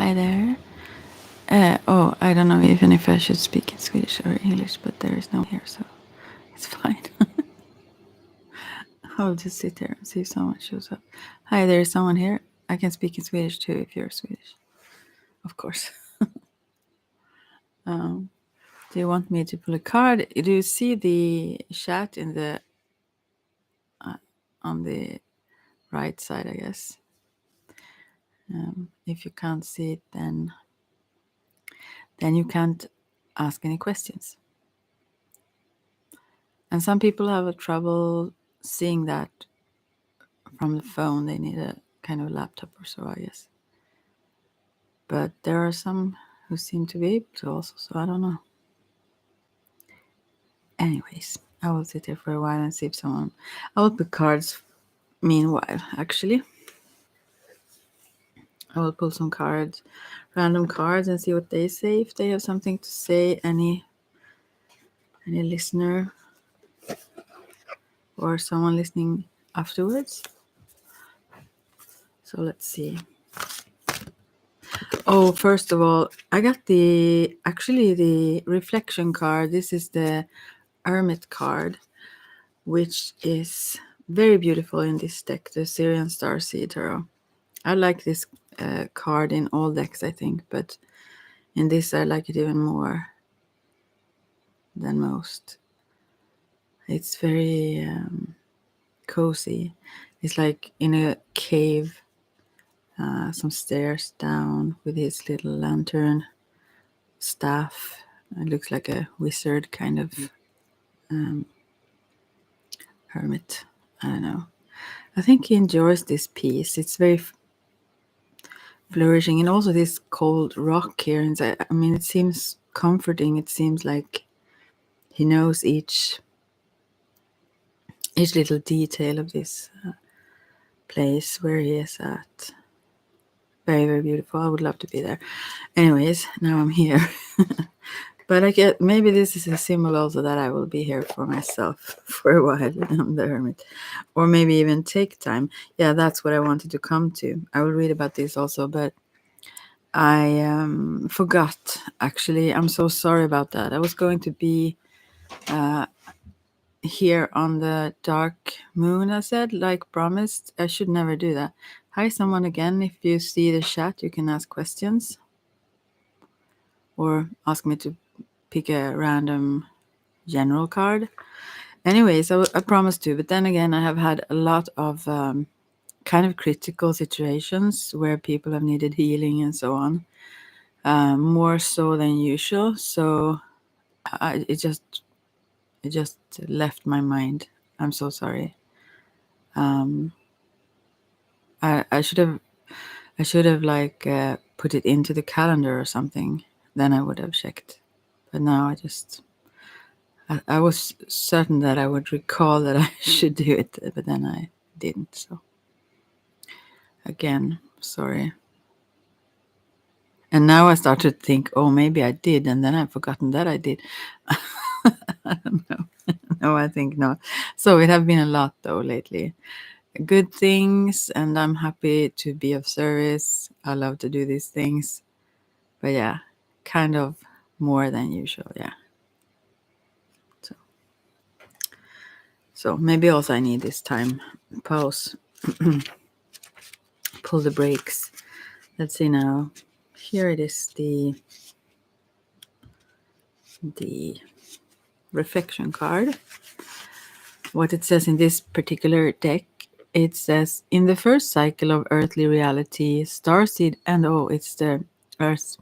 Hi there. I don't know even if I should speak in Swedish or English, but there is no one here, so it's fine. I'll just sit here and see if someone shows up. Hi, there is someone here. I can speak in Swedish too if you're Swedish, of course. Do you want me to pull a card? Do you see the chat in the on the right side? I guess. If you can't see it, then you can't ask any questions. And some people have a trouble seeing that from the phone. They need a kind of laptop or so, I guess. But there are some who seem to be able to also, so I don't know. Anyways, I will sit here for a while and see if someone. I will pick cards meanwhile, actually. I will pull some cards, random cards, and see what they say. If they have something to say, any listener or someone listening afterwards. So let's see. Oh, first of all, I got the reflection card. This is the Hermit card, which is very beautiful in this deck, the Syrian Starseed Tarot. I like this card in all decks, I think, but in this I like it even more than most. It's very cozy. It's like in a cave, some stairs down with his little lantern staff. It looks like a wizard kind of hermit. I don't know. I think he enjoys this piece. It's very flourishing, and also this cold rock here. And I mean, it seems comforting. It seems like he knows each little detail of this place where he is at. Very, very beautiful. I would love to be there. Anyways, now I'm here. But I get maybe this is a symbol also that I will be here for myself for a while. I'm the hermit, or maybe even take time. Yeah, that's what I wanted to come to. I will read about this also, but I forgot. Actually, I'm so sorry about that. I was going to be here on the dark moon. I said, like promised. I should never do that. Hi, someone again. If you see the chat, you can ask questions or ask me to pick a random general card. Anyways, I promised to, but then again, I have had a lot of kind of critical situations where people have needed healing and so on, more so than usual. So it just left my mind. I'm so sorry. I should have like put it into the calendar or something. Then I would have checked. But now I was certain that I would recall that I should do it, but then I didn't. So again, sorry. And now I start to think, oh, maybe I did, and then I've forgotten that I did. I don't know. No, I think not. So it have been a lot though lately. Good things, and I'm happy to be of service. I love to do these things. But yeah, kind of more than usual, yeah. So maybe also I need this time pause. Pull the brakes. Let's see now. Here it is, the reflection card. What it says in this particular deck, it says, in the first cycle of earthly reality, starseed, and it's the Earth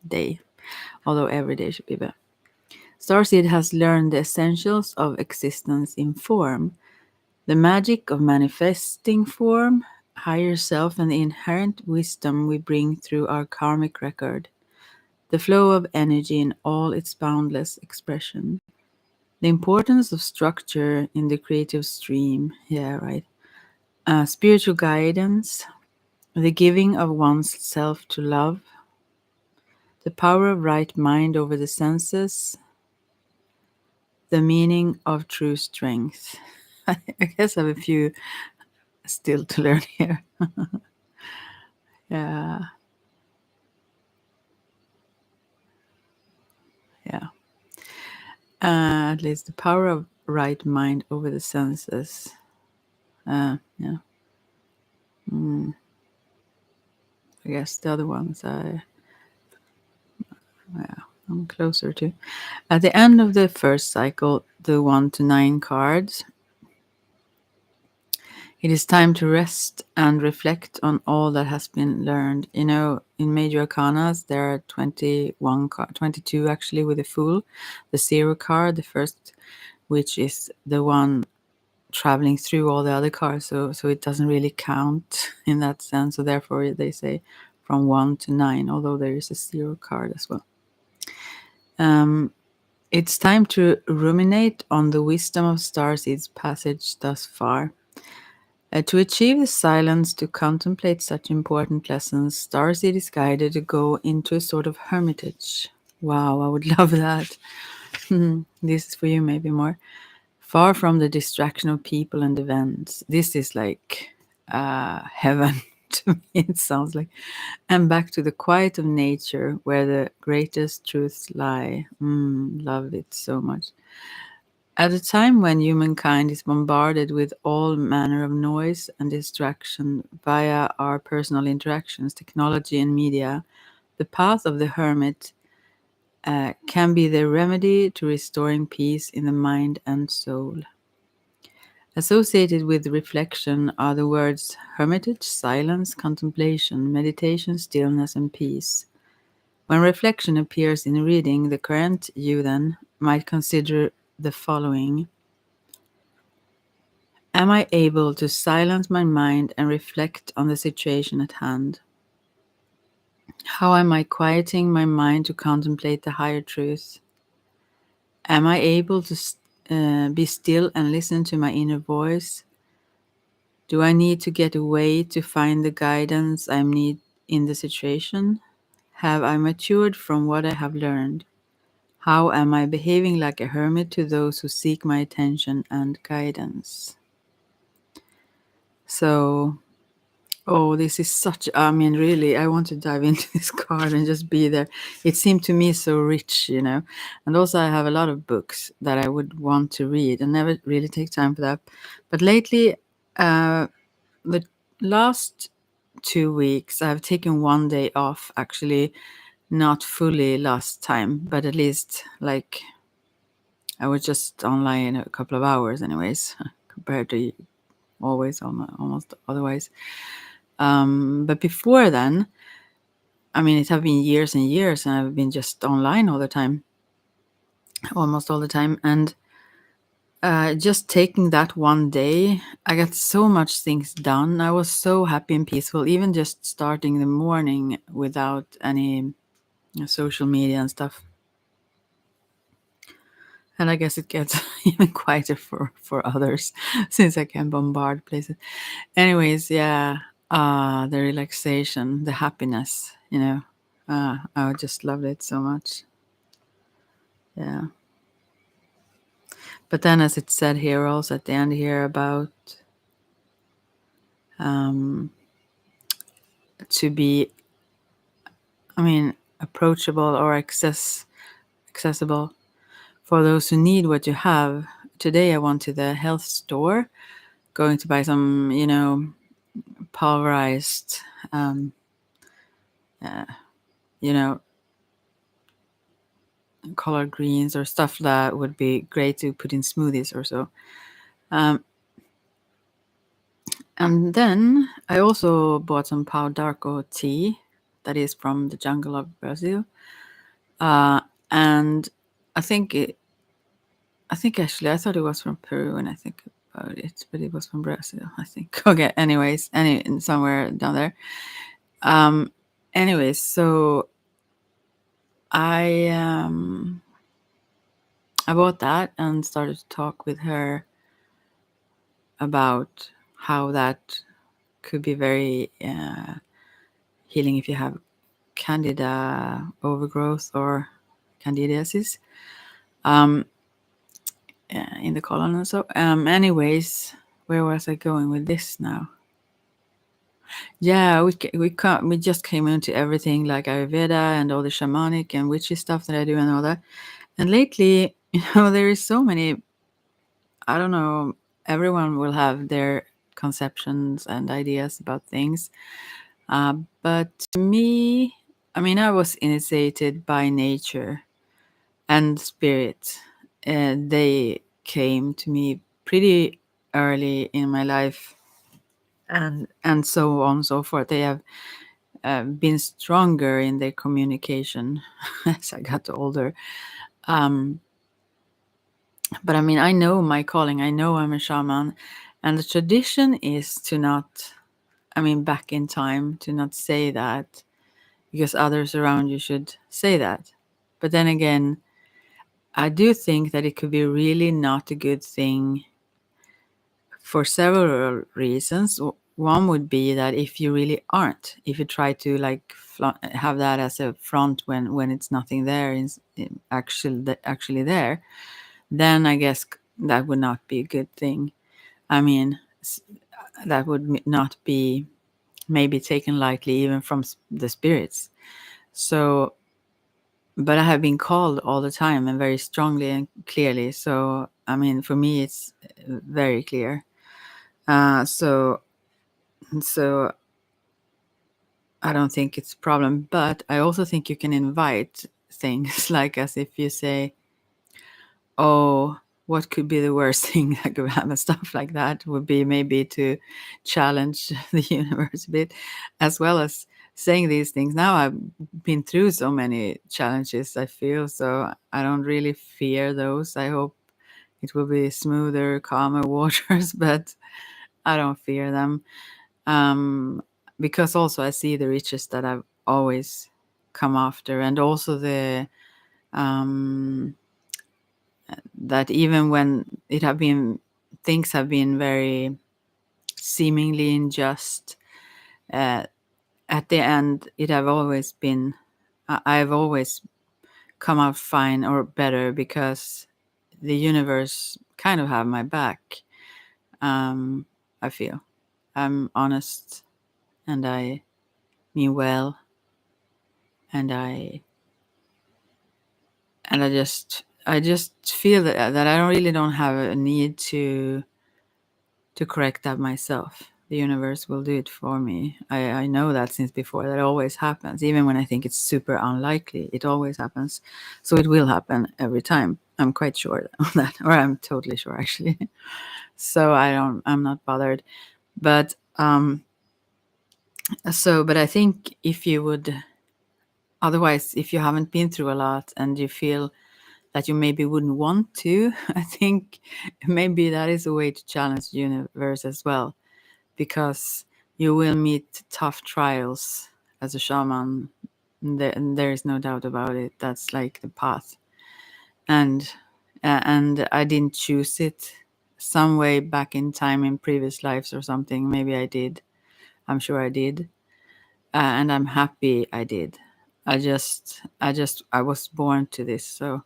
Day, although every day should be better. Starseed has learned the essentials of existence in form, the magic of manifesting form, higher self, and the inherent wisdom we bring through our karmic record, the flow of energy in all its boundless expression, the importance of structure in the creative stream. Yeah, right. Spiritual guidance, the giving of one's self to love, the power of right mind over the senses, the meaning of true strength. I guess I have a few still to learn here. Yeah. At least the power of right mind over the senses. Yeah. I guess the other ones I'm closer to. At the end of the first cycle, the 1 to 9 cards, it is time to rest and reflect on all that has been learned. You know, in major arcanas, there are 22 actually with the Fool, the 0 card, the first, which is the one traveling through all the other cards. So it doesn't really count in that sense. So therefore, they say from 1 to 9, although there is a 0 card as well. It's time to ruminate on the wisdom of Starseed's passage thus far. To achieve the silence to contemplate such important lessons, Starseed is guided to go into a sort of hermitage. Wow, I would love that. This is for you, maybe more. Far from the distraction of people and events. This is like heaven to me, it sounds like. And back to the quiet of nature where the greatest truths lie. Love it so much. At a time when humankind is bombarded with all manner of noise and distraction via our personal interactions, technology, and media, the path of the hermit can be the remedy to restoring peace in the mind and soul. Associated with reflection are the words hermitage, silence, contemplation, meditation, stillness, and peace. When reflection appears in a reading, the current you then might consider the following. Am I able to silence my mind and reflect on the situation at hand? How am I quieting my mind to contemplate the higher truth? Am I able to be still and listen to my inner voice? Do I need to get away to find the guidance I need in the situation? Have I matured from what I have learned? How am I behaving like a hermit to those who seek my attention and guidance? So, oh, this is such, I mean, really, I want to dive into this card and just be there. It seemed to me so rich, you know. And also, I have a lot of books that I would want to read and never really take time for that. But lately, the last 2 weeks, I've taken one day off, actually, not fully last time, but at least like I was just online a couple of hours, anyways, compared to always almost otherwise. But before then, I mean, it have been years and years, and I've been just online all the time, almost all the time. And just taking that one day, I got so much things done. I was so happy and peaceful, even just starting the morning without any social media and stuff. And I guess it gets even quieter for others since I can bombard places. Anyways, yeah, the relaxation, the happiness, you know, I just loved it so much. Yeah. But then, as it said here, also at the end here about to be, I mean, approachable or accessible for those who need what you have. Today, I went to the health store, going to buy some, you know, pulverized, you know, collard greens or stuff that would be great to put in smoothies or so. And then I also bought some Pau d'Arco tea that is from the jungle of Brazil. And I think actually I thought it was from Peru when I think about it, but it was from Brazil, I think. Okay, anyways, somewhere down there. Anyways, so I bought that and started to talk with her about how that could be very healing if you have candida overgrowth or candidiasis in the colon and so. Anyways, where was I going with this now? Yeah, we just came into everything like Ayurveda and all the shamanic and witchy stuff that I do and all that. And lately, there is so many, I don't know, everyone will have their conceptions and ideas about things. But to me, I mean, I was initiated by nature and spirit. They came to me pretty early in my life, and so on and so forth. They have been stronger in their communication as I got older. Um, but I mean, I know my calling. I know I'm a shaman, and the tradition is to not. I mean, back in time, to not say that because others around you should say that. But then again, I do think that it could be really not a good thing for several reasons. One would be that if you really aren't, if you try to like have that as a front when it's nothing there, actually there, then I guess that would not be a good thing. I mean, that would not be maybe taken lightly even from the spirits. So, but I have been called all the time and very strongly and clearly. So, I mean, for me, it's very clear. So I don't think it's a problem. But I also think you can invite things like as if you say, "Oh, what could be the worst thing that could happen?" Stuff like that would be maybe to challenge the universe a bit, as well as saying these things. Now I've been through so many challenges, I feel, so I don't really fear those. I hope it will be smoother, calmer waters, but I don't fear them. Um, because also I see the riches that I've always come after, and also the um, that even when it have been things have been very seemingly unjust, uh, at the end it have always been I've always come out fine or better because the universe kind of have my back. I feel I'm honest and I mean well, and I just feel that I don't really don't have a need to correct that myself. The universe will do it for me. I know that since before. That always happens. Even when I think it's super unlikely, it always happens. So it will happen every time. I'm quite sure of that. Or I'm totally sure actually. So I'm not bothered. But but I think if you would otherwise, if you haven't been through a lot and you feel that you maybe wouldn't want to, I think maybe that is a way to challenge the universe as well, because you will meet tough trials as a shaman. There is no doubt about it. That's like the path, and and I didn't choose it. Some way back in time in previous lives or something. Maybe I did. I'm sure I did, and I'm happy I did. I was born to this, so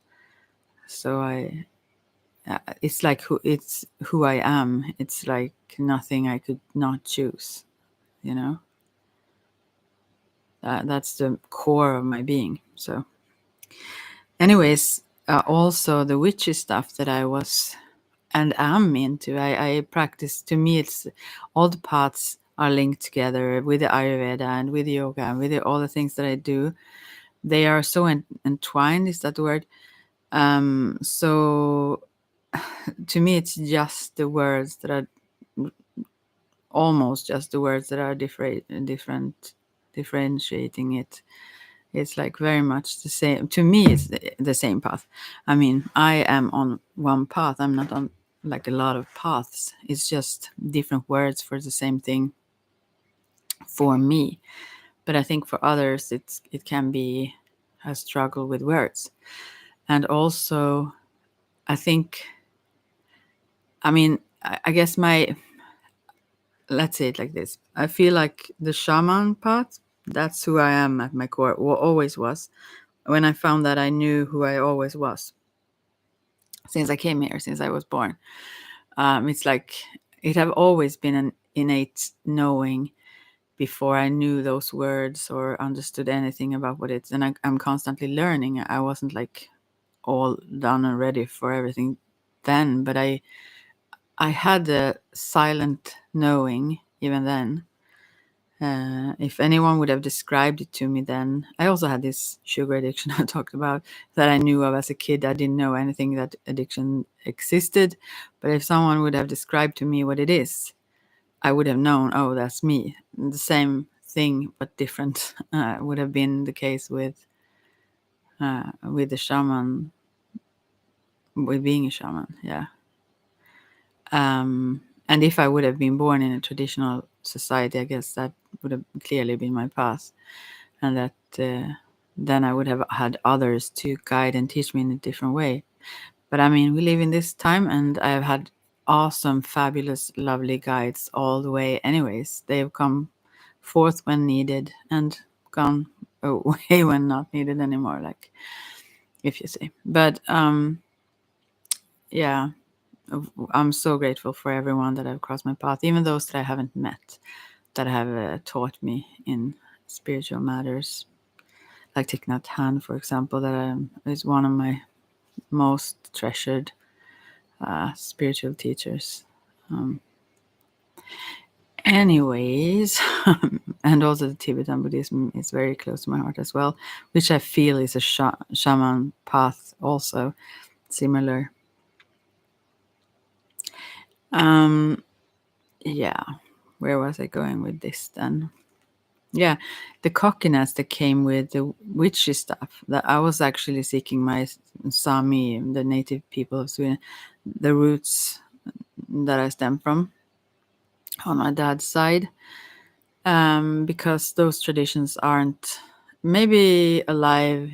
it's who I am. It's like nothing I could not choose. You know. That's the core of my being. So, anyways, also the witchy stuff that I was and am into, I practice. To me, it's all the paths are linked together with the Ayurveda and with yoga and with all the things that I do. They are so entwined. Is that the word? So, to me, it's just the words that are almost just the words that are differentiating it. It's like very much the same. To me, it's the same path. I mean, I am on one path. I'm not on like a lot of paths. It's just different words for the same thing for me. But I think for others, it can be a struggle with words. And also, I think, I mean, I guess let's say it like this. I feel like the shaman path, that's who I am at my core, always was. When I found that, I knew who I always was since I came here, since I was born. It's like it have always been an innate knowing before I knew those words or understood anything about what it's. And I'm constantly learning. I wasn't like all done and ready for everything then, but I had a silent knowing even then. If anyone would have described it to me then, I also had this sugar addiction I talked about that I knew of as a kid. I didn't know anything that addiction existed, but if someone would have described to me what it is, I would have known, oh, that's me. The same thing but different would have been the case with the shaman, with being a shaman. Yeah. And if I would have been born in a traditional society, I guess that would have clearly been my path, and that then I would have had others to guide and teach me in a different way. But I mean, we live in this time, and I have had awesome, fabulous, lovely guides all the way. Anyways, they have come forth when needed and gone away when not needed anymore, like, if you say. But yeah, I'm so grateful for everyone that have crossed my path, even those that I haven't met, that have taught me in spiritual matters. Like Thich Nhat Hanh, for example, that is one of my most treasured spiritual teachers. Anyways, and also the Tibetan Buddhism is very close to my heart as well, which I feel is a shaman path also, similar. Yeah, where was I going with this then? Yeah, the cockiness that came with the witchy stuff, that I was actually seeking my Sami, the native people of Sweden, the roots that I stem from on my dad's side, because those traditions aren't maybe alive,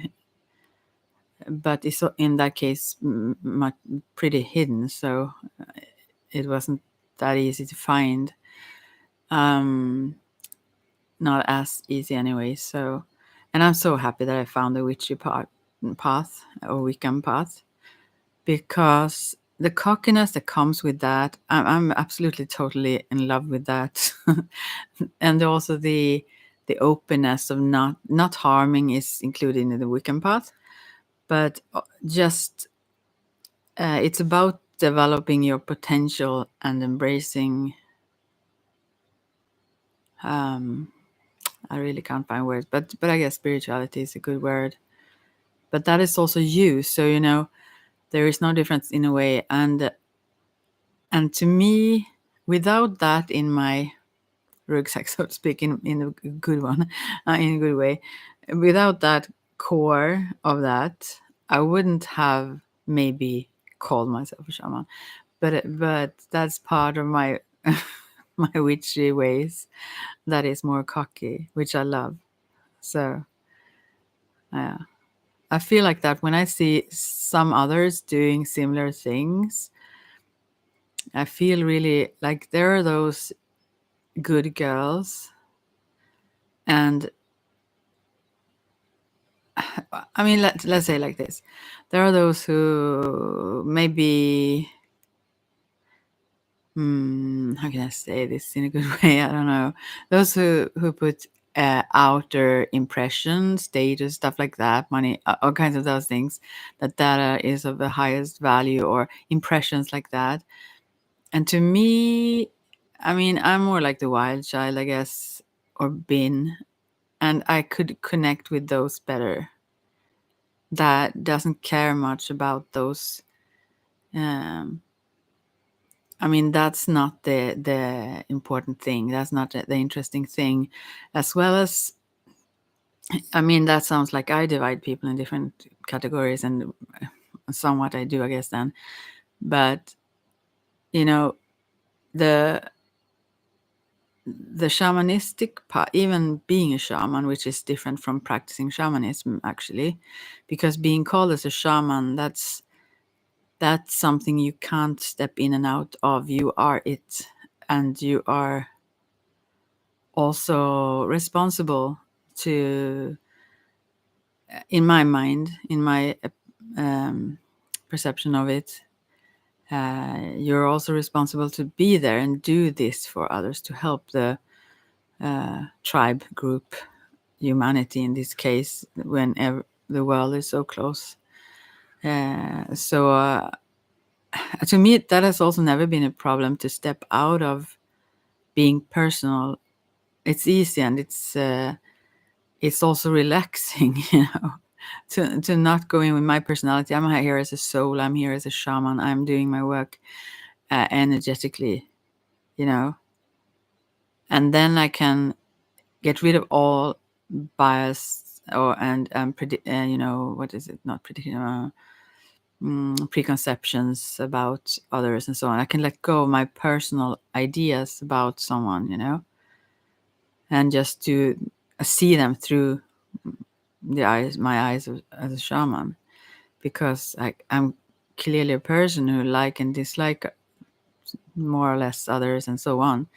but it's in that case pretty hidden, so it wasn't that easy to find. Not as easy anyway. So, and I'm so happy that I found the witchy path or Wiccan path, because the cockiness that comes with that, I'm absolutely totally in love with that. And also the openness of not harming is included in the Wiccan path, but just it's about developing your potential and embracing. I really can't find words, but I guess spirituality is a good word. But that is also you, so there is no difference in a way, and to me, without that in my rucksack, so to speak, in a good one, in a good way, without that core of that, I wouldn't have maybe called myself a shaman. But that's part of my my witchy ways. That is more cocky, which I love. So yeah. I feel like that when I see some others doing similar things, I feel really like there are those good girls, and I mean, let's say like this: there are those who maybe, how can I say this in a good way? I don't know. Those who put outer impression, status, stuff like that, money, all kinds of those things, that data is of the highest value, or impressions like that. And to me, I mean, I'm more like the wild child, I guess, or been, and I could connect with those better. That doesn't care much about those. I mean, that's not the important thing. That's not the interesting thing. As well as, I mean, that sounds like I divide people in different categories, and somewhat I do, I guess, then. But the shamanistic part, even being a shaman, which is different from practicing shamanism, actually, because being called as a shaman, that's something you can't step in and out of. You are it, and you are also responsible to, in my mind, in my perception of it, you're also responsible to be there and do this for others, to help the tribe, group, humanity in this case, when the world is so close So to me, that has also never been a problem to step out of being personal. It's easy, and it's also relaxing, to not go in with my personality. I'm here as a soul. I'm here as a shaman. I'm doing my work energetically, and then I can get rid of all bias and what is it? Not prediction. Preconceptions about others and so on. I can let go of my personal ideas about someone, and just to see them through my eyes as a shaman, because I'm clearly a person who like and dislike more or less others and so on.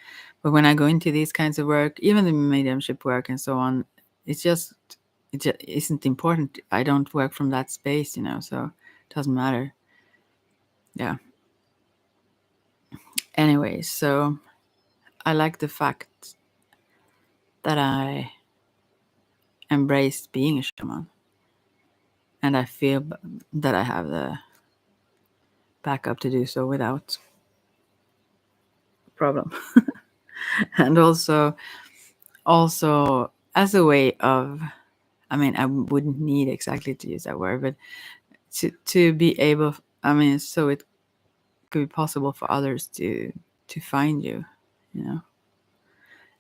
But when I go into these kinds of work, even the mediumship work and so on, it just isn't important. I don't work from that space, so it doesn't matter. Yeah. Anyway, so I like the fact that I embraced being a shaman, and I feel that I have the backup to do so without problem. And also as a way of, I wouldn't need exactly to use that word, but to be able, so it could be possible for others to find you,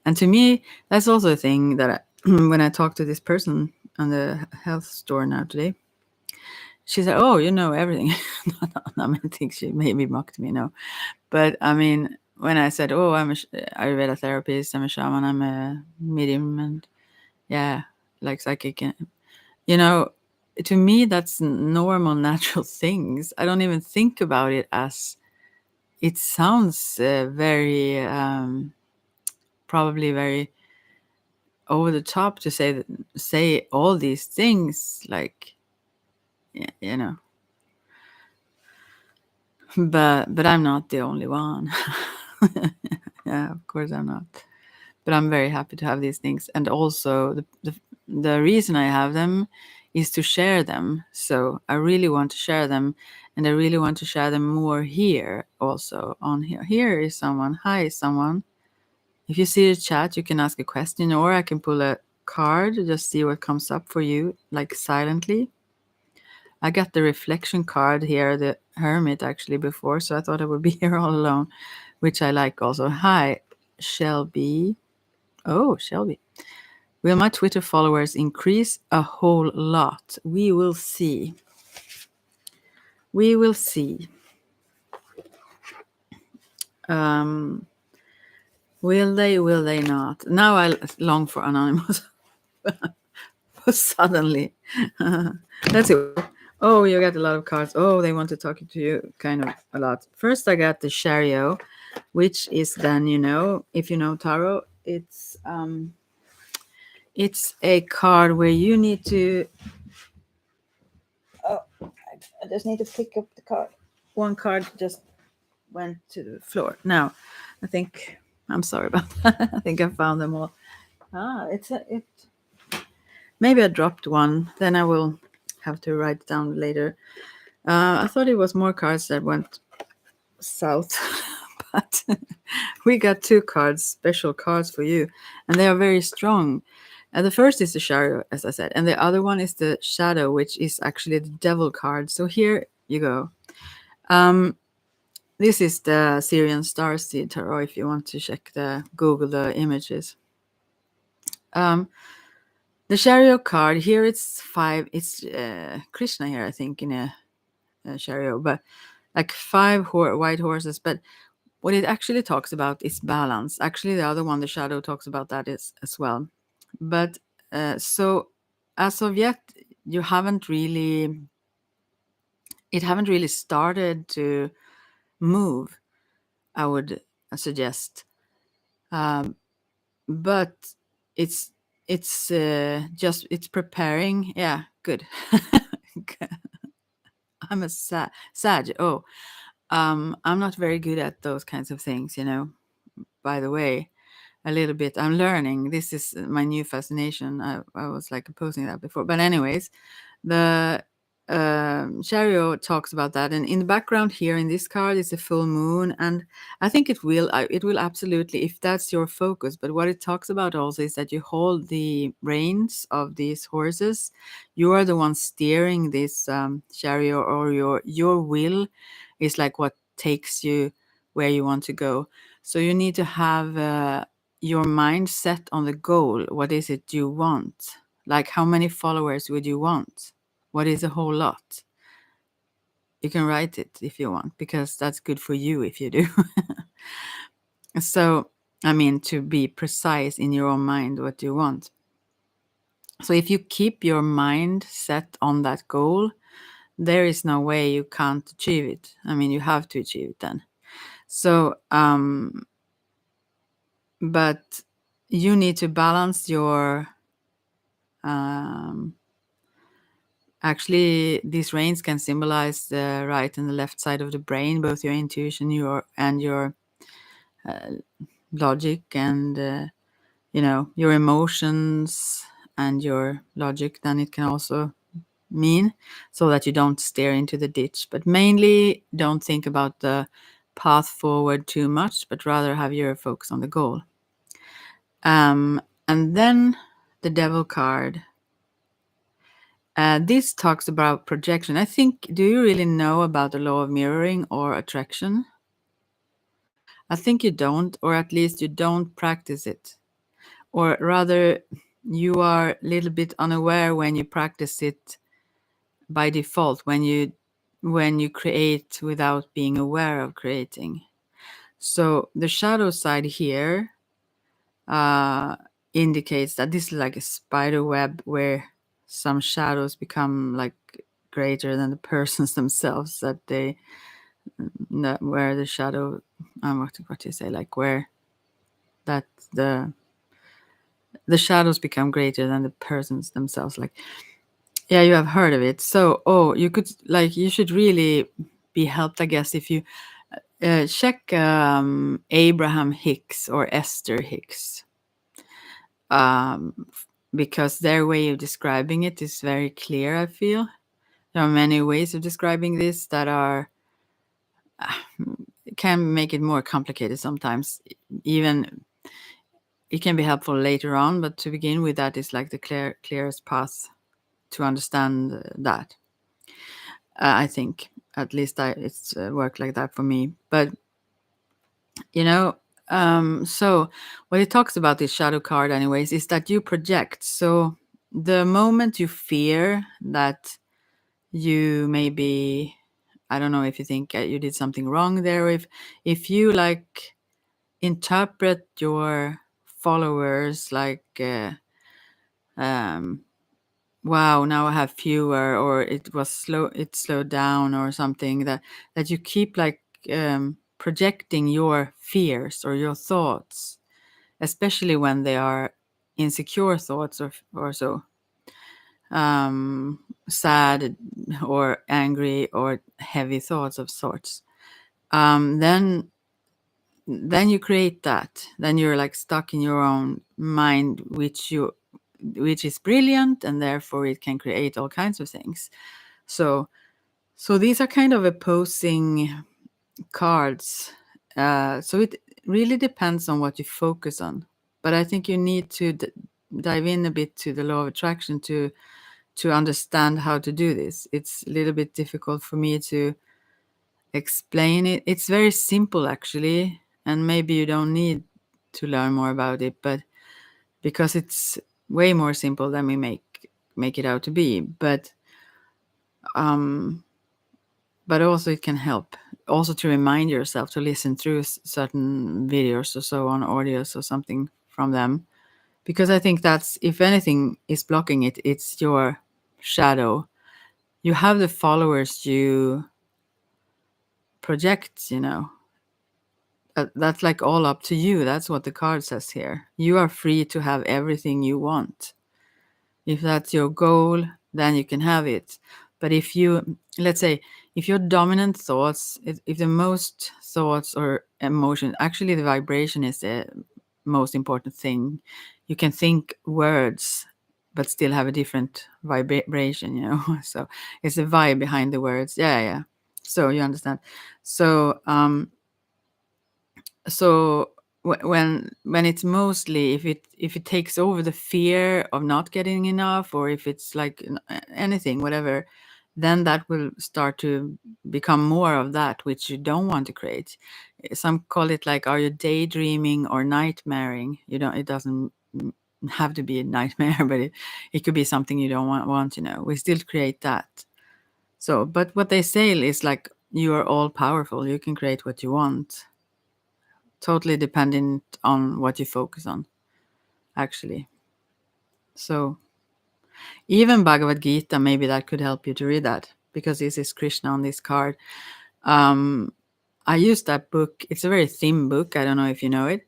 And to me, that's also a thing that when I talk to this person on the health store now today, she said, "Oh, you know everything." I think she maybe mocked me, no. But when I said, "Oh, I'm a Ayurveda therapist, I'm a shaman, I'm a medium, and yeah, like psychic," to me that's normal, natural things. I don't even think about it as. It sounds very, probably very over the top to say all these things, like, but I'm not the only one. Yeah, of course I'm not, but I'm very happy to have these things, and also the reason I have them is to share them. So I really want to share them, and I really want to share them more here, also on here is someone. Hi, someone. If you see the chat, you can ask a question, or I can pull a card, just see what comes up for you, like silently. I got the reflection card here, the hermit, actually, before, so I thought I would be here all alone, which I like also. Hi, Shelby. Oh, Shelby. Will my Twitter followers increase? A whole lot. We will see. We will see. Will they? Will they not? Now I long for Anonymous. Suddenly. Let's see. Oh, you got a lot of cards. Oh, they want to talk to you kind of a lot. First, I got the Chariot, which is then, if you know tarot, it's a card where you need to. Oh, I just need to pick up the card. One card just went to the floor. Now, I think I'm sorry about that. I think I found them all. Maybe I dropped one. Then I will have to write it down later. I thought it was more cards that went south, but we got two cards, special cards for you, and they are very strong. The first is the Chariot, as I said, and the other one is the Shadow, which is actually the Devil card. So here you go. This is the Syrian Starseed Tarot, if you want to Google the images. The Chariot card, here it's 5, it's Krishna here, I think, in a Chariot, but like 5 white horses. But what it actually talks about is balance. Actually, the other one, the Shadow, talks about that as well. But so as of yet, it haven't really started to move, I would suggest. But it's preparing. Yeah, good. I'm a Sag. Oh, I'm not very good at those kinds of things, by the way. A little bit. I'm learning. This is my new fascination. I was like opposing that before. But anyways, the Chariot talks about that, and in the background here in this card is a full moon, and I think it will absolutely, if that's your focus. But what it talks about also is that you hold the reins of these horses. You are the one steering this chariot, or your will is like what takes you where you want to go. So you need to have your mind set on the goal. What is it you want? Like, how many followers would you want? What is a whole lot? You can write it if you want, because that's good for you if you do. So, I mean, to be precise in your own mind what you want. So if you keep your mind set on that goal, there is no way you can't achieve it. I mean, you have to achieve it then. So, but you need to balance your actually, these reins can symbolize the right and the left side of the brain, both your intuition, your logic, and your emotions and your logic. Then it can also mean, so that you don't steer into the ditch. But mainly, don't think about the path forward too much, but rather have your focus on the goal. And then the Devil card. This talks about projection. I think, do you really know about the law of mirroring or attraction? I think you don't, or at least you don't practice it. Or rather, you are a little bit unaware when you practice it by default, when you create without being aware of creating. So the shadow side here indicates that this is like a spider web where some shadows become like greater than the persons themselves, that they where the shadow what do you say, like where that the shadows become greater than the persons themselves. Like, yeah, you have heard of it. So you could, like, you should really be helped, I guess, if you check Abraham Hicks or Esther Hicks, because their way of describing it is very clear. I feel there are many ways of describing this that are can make it more complicated sometimes. Even it can be helpful later on, but to begin with, that is like the clearest path to understand that. I think, at least it's worked like that for me. But so what it talks about, this shadow card anyways, is that you project. So the moment you fear that you maybe, I don't know, if you think you did something wrong there, if you like interpret your followers like wow, now I have fewer, or it slowed down, or something, that you keep like projecting your fears or your thoughts, especially when they are insecure thoughts, or so sad or angry or heavy thoughts of sorts. Then you create that. Then you're like stuck in your own mind, which is brilliant, and therefore it can create all kinds of things. So these are kind of opposing cards. So it really depends on what you focus on. But I think you need to dive in a bit to the law of attraction to understand how to do this. It's a little bit difficult for me to explain it. It's very simple, actually, and maybe you don't need to learn more about it, but because it's way more simple than we make it out to be. But also it can help also to remind yourself to listen through certain videos or so on, audios or something from them, because I think that's, if anything is blocking it, it's your shadow. You have the followers you project, that's like all up to you. That's what the card says here. You are free to have everything you want. If that's your goal, then you can have it. But if you, let's say, if your dominant thoughts, if the most thoughts or emotion, actually the vibration is the most important thing. You can think words, but still have a different vibration, So it's a vibe behind the words. Yeah. So you understand. So when it's mostly, if it takes over the fear of not getting enough, or if it's like anything, whatever, then that will start to become more of that which you don't want to create. Some call it like, are you daydreaming or nightmaring? It doesn't have to be a nightmare, but it could be something you don't want. We still create that. So, but what they say is like, you are all powerful, you can create what you want, totally dependent on what you focus on, actually. So even Bhagavad Gita, maybe that could help you to read that, because this is Krishna on this card. I used that book. It's a very thin book. I don't know if you know it.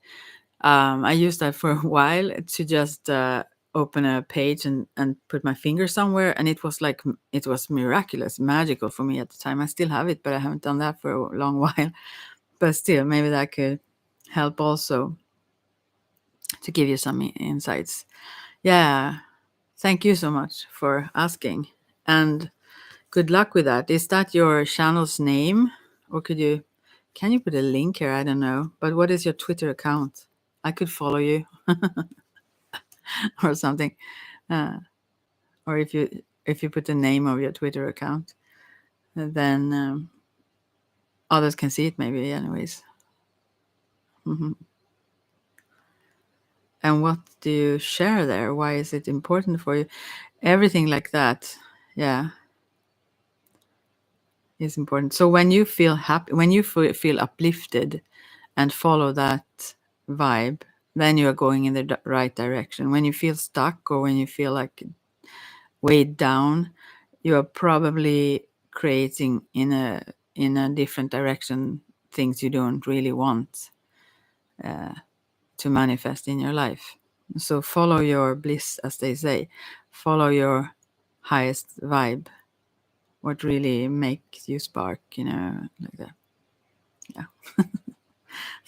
I used that for a while to just open a page and put my finger somewhere, and it was like, it was miraculous, magical for me at the time. I still have it, but I haven't done that for a long while. But still, maybe that could help also to give you some insights. Yeah. Thank you so much for asking. And good luck with that. Is that your channel's name? Or can you put a link here? I don't know. But what is your Twitter account? I could follow you or something. Or if you put the name of your Twitter account, then others can see it maybe anyways. And what do you share there? Why is it important for you? Everything like that. Yeah. Is important. So when you feel happy, when you feel uplifted and follow that vibe, then you are going in the right direction. When you feel stuck, or when you feel like weighed down, you are probably creating in a different direction things you don't really want to manifest in your life. So follow your bliss, as they say. Follow your highest vibe. What really makes you spark, like that. Yeah.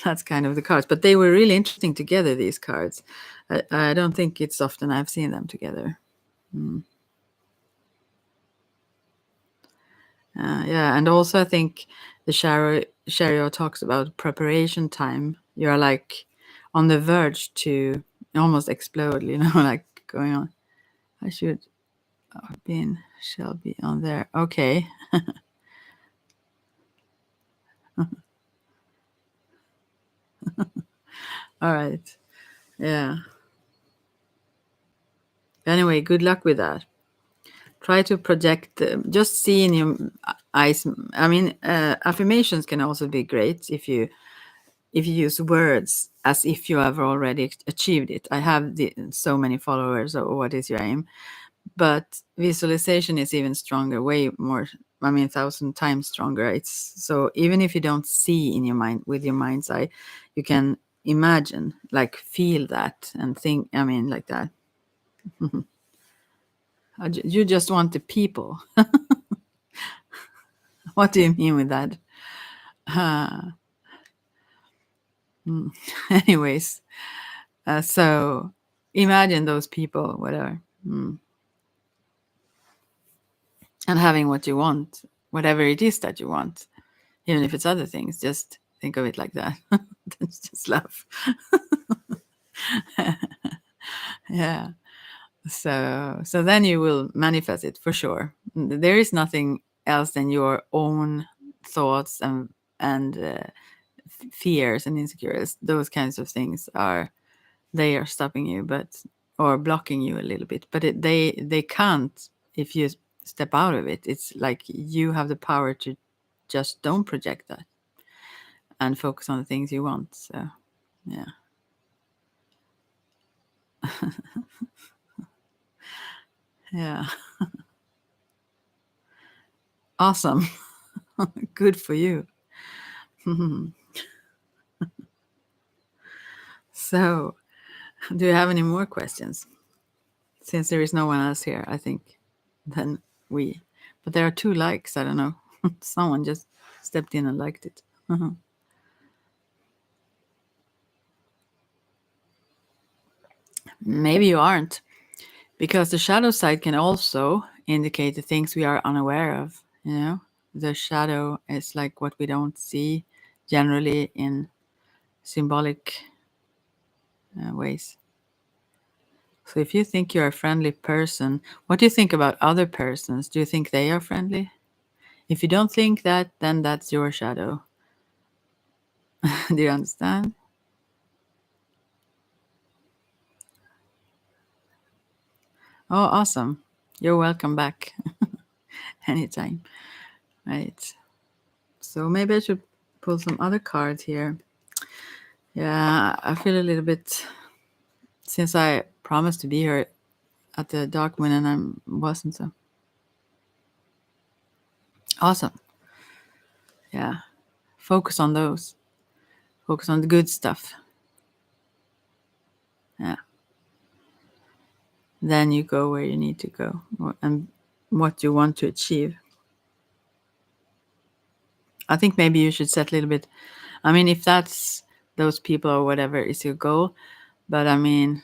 That's kind of the cards. But they were really interesting together, these cards. I don't think it's often I've seen them together. Yeah, and also I think the Chariot talks about preparation time. You're like on the verge to almost explode, like going on. I should have been, shall be on there. Okay. All right. Yeah. Anyway, good luck with that. Try to project, just see in your eyes. I mean, affirmations can also be great if you use words as if you have already achieved it. I have so many followers, or what is your aim? But visualization is even stronger, way more. I mean, 1,000 times stronger. It's so, even if you don't see in your mind, with your mind's eye, you can imagine, like feel that and think. I mean, like that. You just want the people. What do you mean with that? Anyways, so imagine those people, whatever, and having what you want, whatever it is that you want, even if it's other things. Just think of it like that. Just laugh. Yeah. So then you will manifest it for sure. There is nothing else than your own thoughts and fears and insecurities. Those kinds of things they are stopping you, or blocking you a little bit. But they can't if you step out of it. It's like you have the power to just don't project that and focus on the things you want. So yeah. Yeah. Awesome. Good for you. So, do you have any more questions? Since there is no one else here, I think then but there are 2 likes. I don't know. Someone just stepped in and liked it. Maybe you aren't. Because the shadow side can also indicate the things we are unaware of, you know? The shadow is like what we don't see generally in symbolic ways. So if you think you're a friendly person, what do you think about other persons? Do you think they are friendly? If you don't think that, then that's your shadow. Do you understand? Oh, awesome. You're welcome back anytime. Right. So maybe I should pull some other cards here. Yeah, I feel a little bit, since I promised to be here at the Dark Moon and I wasn't, so. Awesome. Yeah. Focus on those. Focus on the good stuff. Yeah. Then you go where you need to go and what you want to achieve. I think maybe you should set a little bit. I mean, if that's those people or whatever is your goal, but I mean,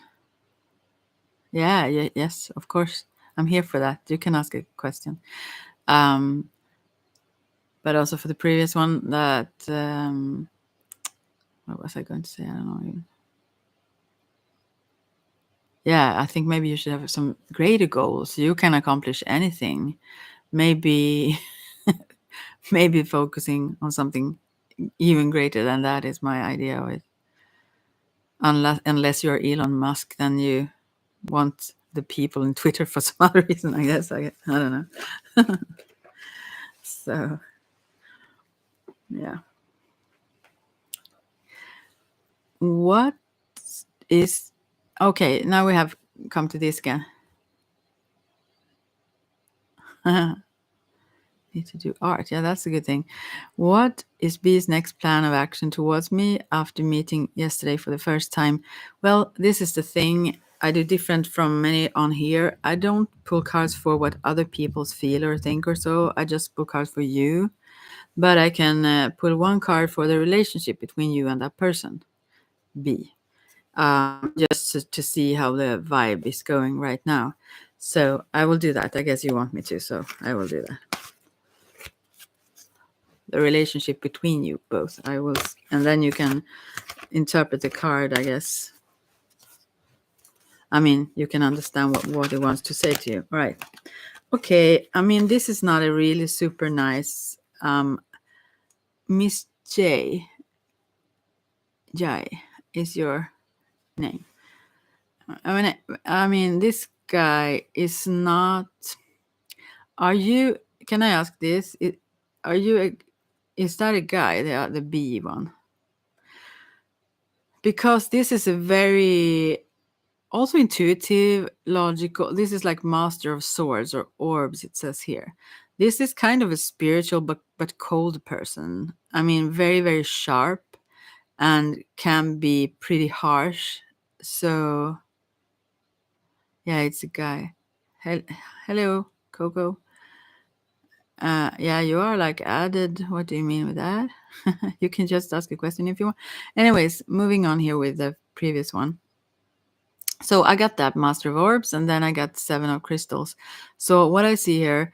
yeah, yes, of course, I'm here for that. You can ask a question. But also for the previous one, that what was I going to say? I don't know even. Yeah, I think maybe you should have some greater goals. You can accomplish anything. Maybe, maybe focusing on something even greater than that is my idea of it. Unless you're Elon Musk, then you want the people in Twitter for some other reason, I guess. I don't know. So, yeah. What is okay? Now we have come to this again. Need to do art. Yeah, that's a good thing. What is B's next plan of action towards me after meeting yesterday for the first time? Well, this is the thing. I do different from many on here. I don't pull cards for what other people feel or think or so. I just pull cards for you. But I can pull one card for the relationship between you and that person, B, just to see how the vibe is going right now. So I will do that. I guess you want me to, so I will do that. The relationship between you both. I will, and then you can interpret the card, I guess. I mean, you can understand what it wants to say to you. Right. Okay. I mean, this is not a really super nice Miss J. Jai is your name. I mean, this guy is not. Are you? Can I ask this? Are you? Is that a guy? The B one? Because this is a very also intuitive, logical. This is like Master of Swords or Orbs. It says here. This is kind of a spiritual but cold person. I mean, very very sharp, and can be pretty harsh. So yeah, it's a guy. Hello, Coco. Yeah, you are like added. What do you mean with that? You can just ask a question if you want. Anyways, moving on here with the previous one. So I got that Master of Orbs, and then I got Seven of Crystals. So what I see here,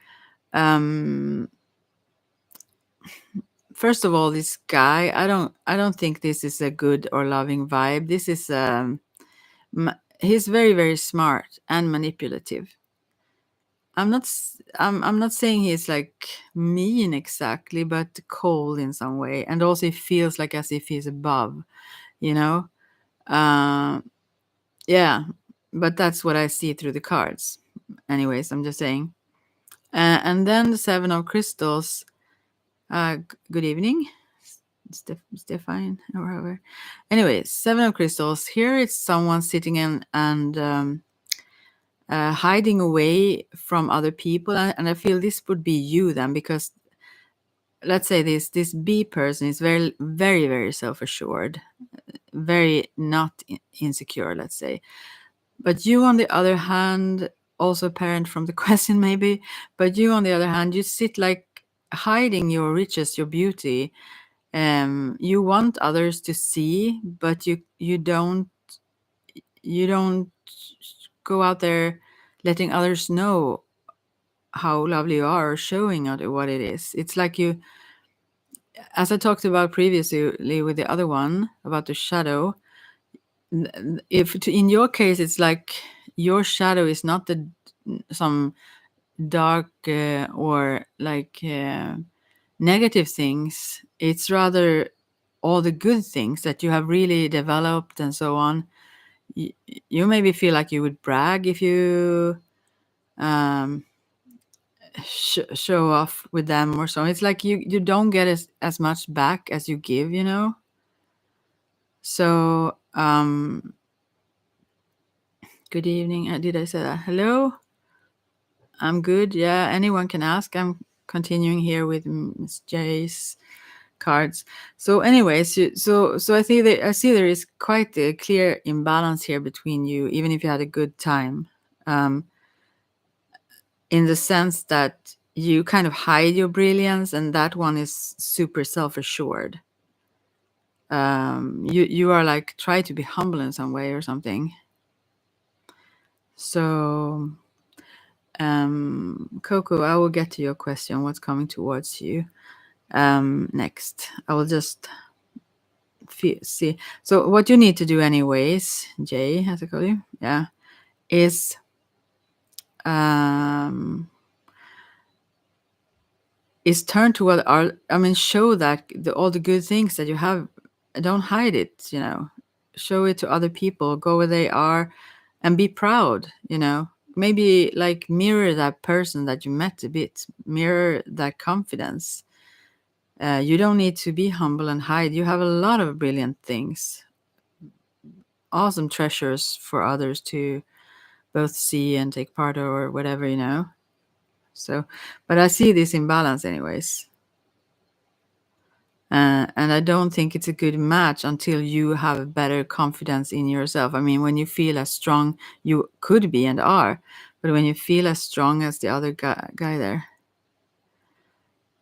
first of all, this guy, I don't think this is a good or loving vibe. This is he's very very smart and manipulative. I'm not saying he's like mean exactly, but cold in some way, and also it feels like as if he's above, you know. Uh, yeah, but that's what I see through the cards. Anyways, I'm just saying. And then the Seven of Crystals. Good evening, Stefan, or however. Anyways, Seven of Crystals. Here it's someone sitting in and hiding away from other people, and I feel this would be you then, because let's say this B person is very very very self-assured, very not insecure, let's say. But you on the other hand, also apparent from the question maybe, but you on the other hand, you sit like hiding your riches, your beauty. You want others to see, but you don't go out there letting others know how lovely you are, or showing what it is. It's like you, as I talked about previously with the other one about the shadow, in your case, it's like your shadow is not some dark or like negative things. It's rather all the good things that you have really developed and so on. You maybe feel like you would brag if you um, show off with them or so. It's like you don't get as much back as you give, you know. So good evening. Did I say that? Hello. I'm good. Yeah, anyone can ask. I'm continuing here with Miss J's cards. So, anyways, so I think that I see there is quite a clear imbalance here between you, even if you had a good time, in the sense that you kind of hide your brilliance, and that one is super self-assured. You are like try to be humble in some way or something. So, Coco, I will get to your question. What's coming towards you next? I will just see. So what you need to do anyways, Jay, as I call you, yeah, is turn to what are, I mean, show that all the good things that you have. Don't hide it, you know. Show it to other people. Go where they are, and be proud. You know, maybe like mirror that person that you met a bit. Mirror that confidence. You don't need to be humble and hide. You have a lot of brilliant things, awesome treasures for others to both see and take part of, or whatever, you know. So, but I see this imbalance anyways. And I don't think it's a good match until you have a better confidence in yourself. I mean, when you feel as strong you could be and are, but when you feel as strong as the other guy there.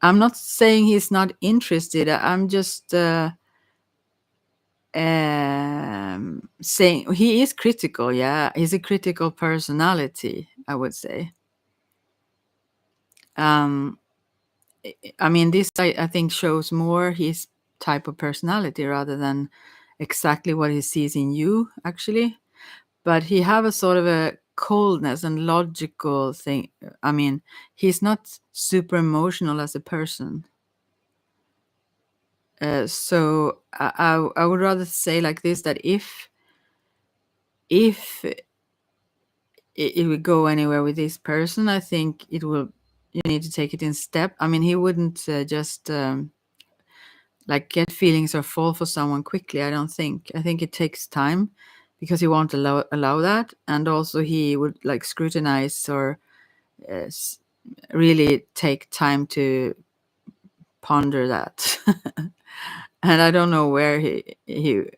I'm not saying he's not interested. I'm just saying he is critical. Yeah, he's a critical personality, I would say. I mean, this I think shows more his type of personality rather than exactly what he sees in you, actually. But he have a sort of a coldness and logical thing. I mean, he's not super emotional as a person. So I would rather say like this, that if it would go anywhere with this person, I think it will. You need to take it in step. I mean, he wouldn't just like get feelings or fall for someone quickly. I don't think. I think it takes time because he won't allow that, and also he would like scrutinize or uh, really take time to ponder that. And I don't know where he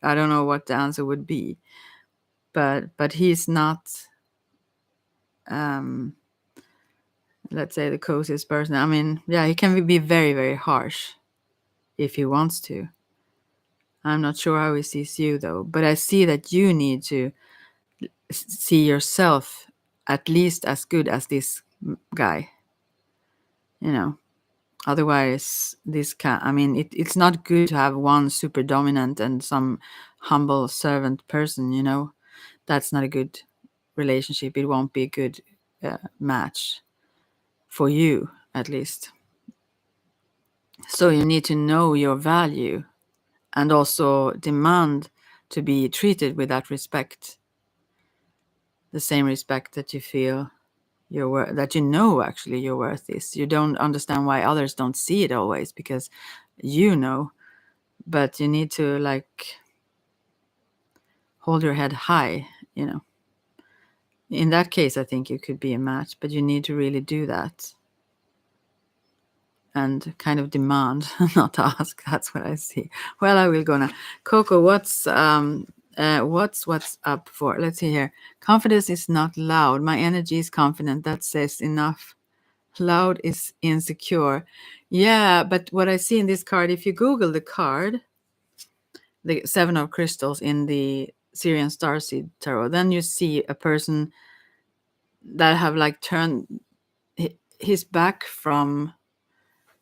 I don't know what the answer would be, but he's not let's say the coziest person. I mean, yeah, he can be very, very harsh if he wants to. I'm not sure how he sees you though, but I see that you need to see yourself at least as good as this guy, you know. Otherwise, this can, I mean, it's not good to have one super dominant and some humble servant person, you know. That's not a good relationship. It won't be a good match for you, at least. So you need to know your value and also demand to be treated with that respect, the same respect that you feel that you know actually your worth is. You don't understand why others don't see it always because you know, but you need to like hold your head high, you know. In that case, I think you could be a match, but you need to really do that and kind of demand, not ask. That's what I see. Well, I will go now. Coco, what's up for? Let's see here. Confidence is not loud. My energy is confident. That says enough. Loud is insecure. Yeah, but what I see in this card, if you Google the card, the Seven of Crystals in the Syrian Starseed Tarot, then you see a person that have like turned his back from.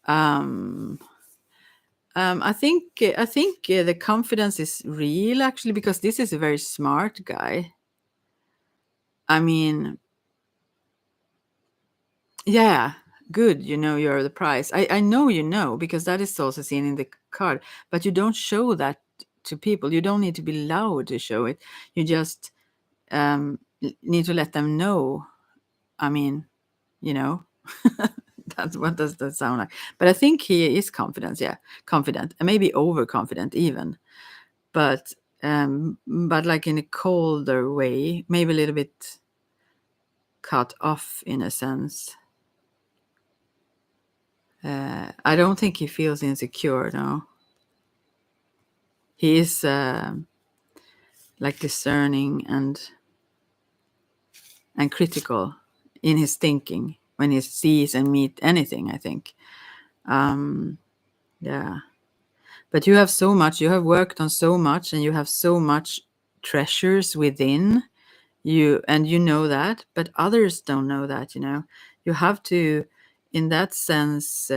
I think the confidence is real actually, because this is a very smart guy. I mean, yeah, good. You know you're the prize. I know you know, because that is also seen in the card, but you don't show that to people. You don't need to be loud to show it. You just need to let them know. I mean, you know, that's what does that sound like? But I think he is confident. Yeah, confident, and maybe overconfident even. But like in a colder way, maybe a little bit cut off in a sense. I don't think he feels insecure. No, he is like discerning and critical in his thinking when he sees and meet anything. I think, yeah. But you have so much. You have worked on so much, and you have so much treasures within you, and you know that, but others don't know that. You have to, in that sense,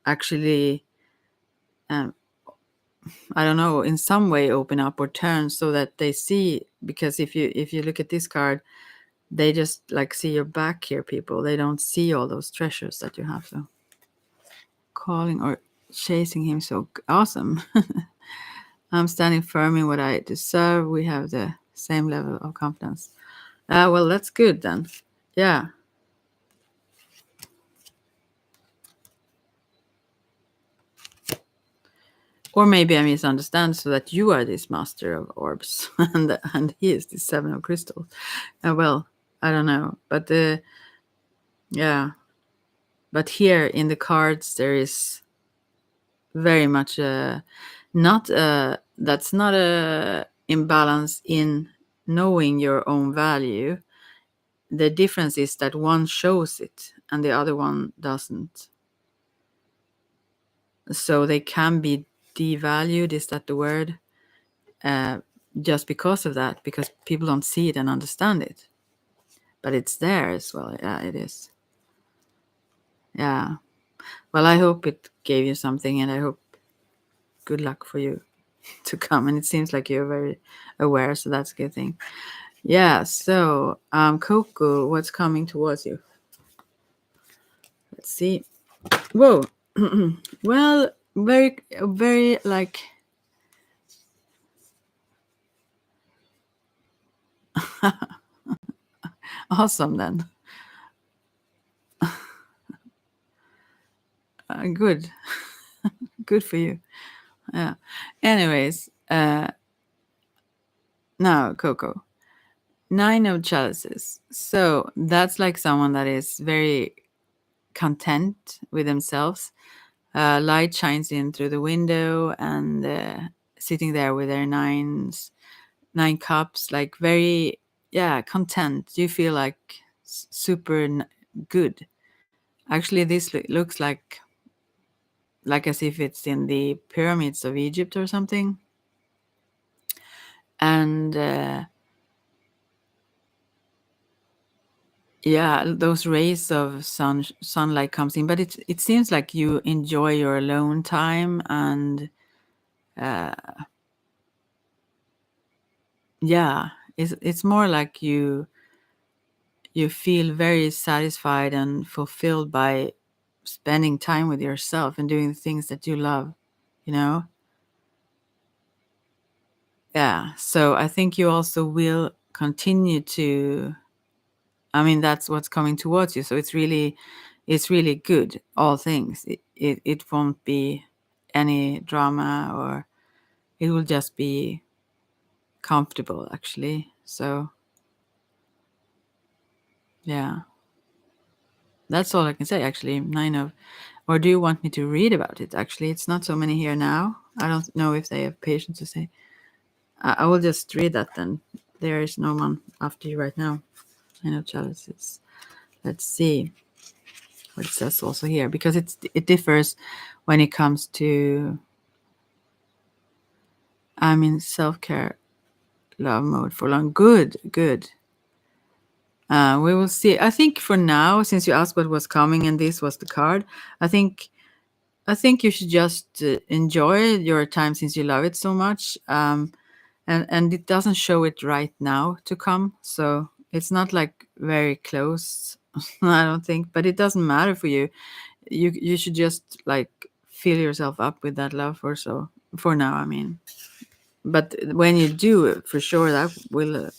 actually, um, I don't know, in some way open up or turn so that they see. Because if you look at this card, they just like see your back here, people. They don't see all those treasures that you have. So calling or chasing him, so awesome. I'm standing firm in what I deserve. We have the same level of confidence. Well, that's good then. Yeah. Or maybe I misunderstand, so that you are this master of orbs and he is the seven of crystals. Well, I don't know. But yeah. But here in the cards, there is very much that's not a imbalance in knowing your own value. The difference is that one shows it and the other one doesn't. So they can be devalued. Is that the word? Just because of that, because people don't see it and understand it. But it's there as well. Yeah, it is. Yeah. Well, I hope it gave you something, and I hope good luck for you to come. And it seems like you're very aware, so that's a good thing. Yeah. So, Coco, what's coming towards you? Let's see. Whoa. Well, very, very like. Awesome then. Good. Good for you. Yeah. Anyways, now Coco. Nine of chalices. So that's like someone that is very content with themselves. Light shines in through the window, and sitting there with their nine cups, like very, yeah, content. You feel like super good. Actually, this looks like as if it's in the pyramids of Egypt or something. And yeah, those rays of sunlight comes in, but it seems like you enjoy your alone time, and yeah, it's more like you feel very satisfied and fulfilled by spending time with yourself and doing the things that you love, you know? Yeah. So I think you also will continue to, I mean, that's what's coming towards you. So it's really good, all things. It won't be any drama, or it will just be comfortable actually. So yeah. That's all I can say actually. Or do you want me to read about it? Actually, it's not so many here now. I don't know if they have patience to say. I will just read that then. There is no one after you right now. I know chalices. Let's see what it says also here, because it differs when it comes to. I'm in self-care love mode for long. Good, good. We will see. I think for now, since you asked what was coming and this was the card, I think you should just enjoy your time since you love it so much. And it doesn't show it right now to come, so it's not like very close. I don't think, but it doesn't matter for you. You should just like fill yourself up with that love for so for now. I mean, but when you do, for sure that will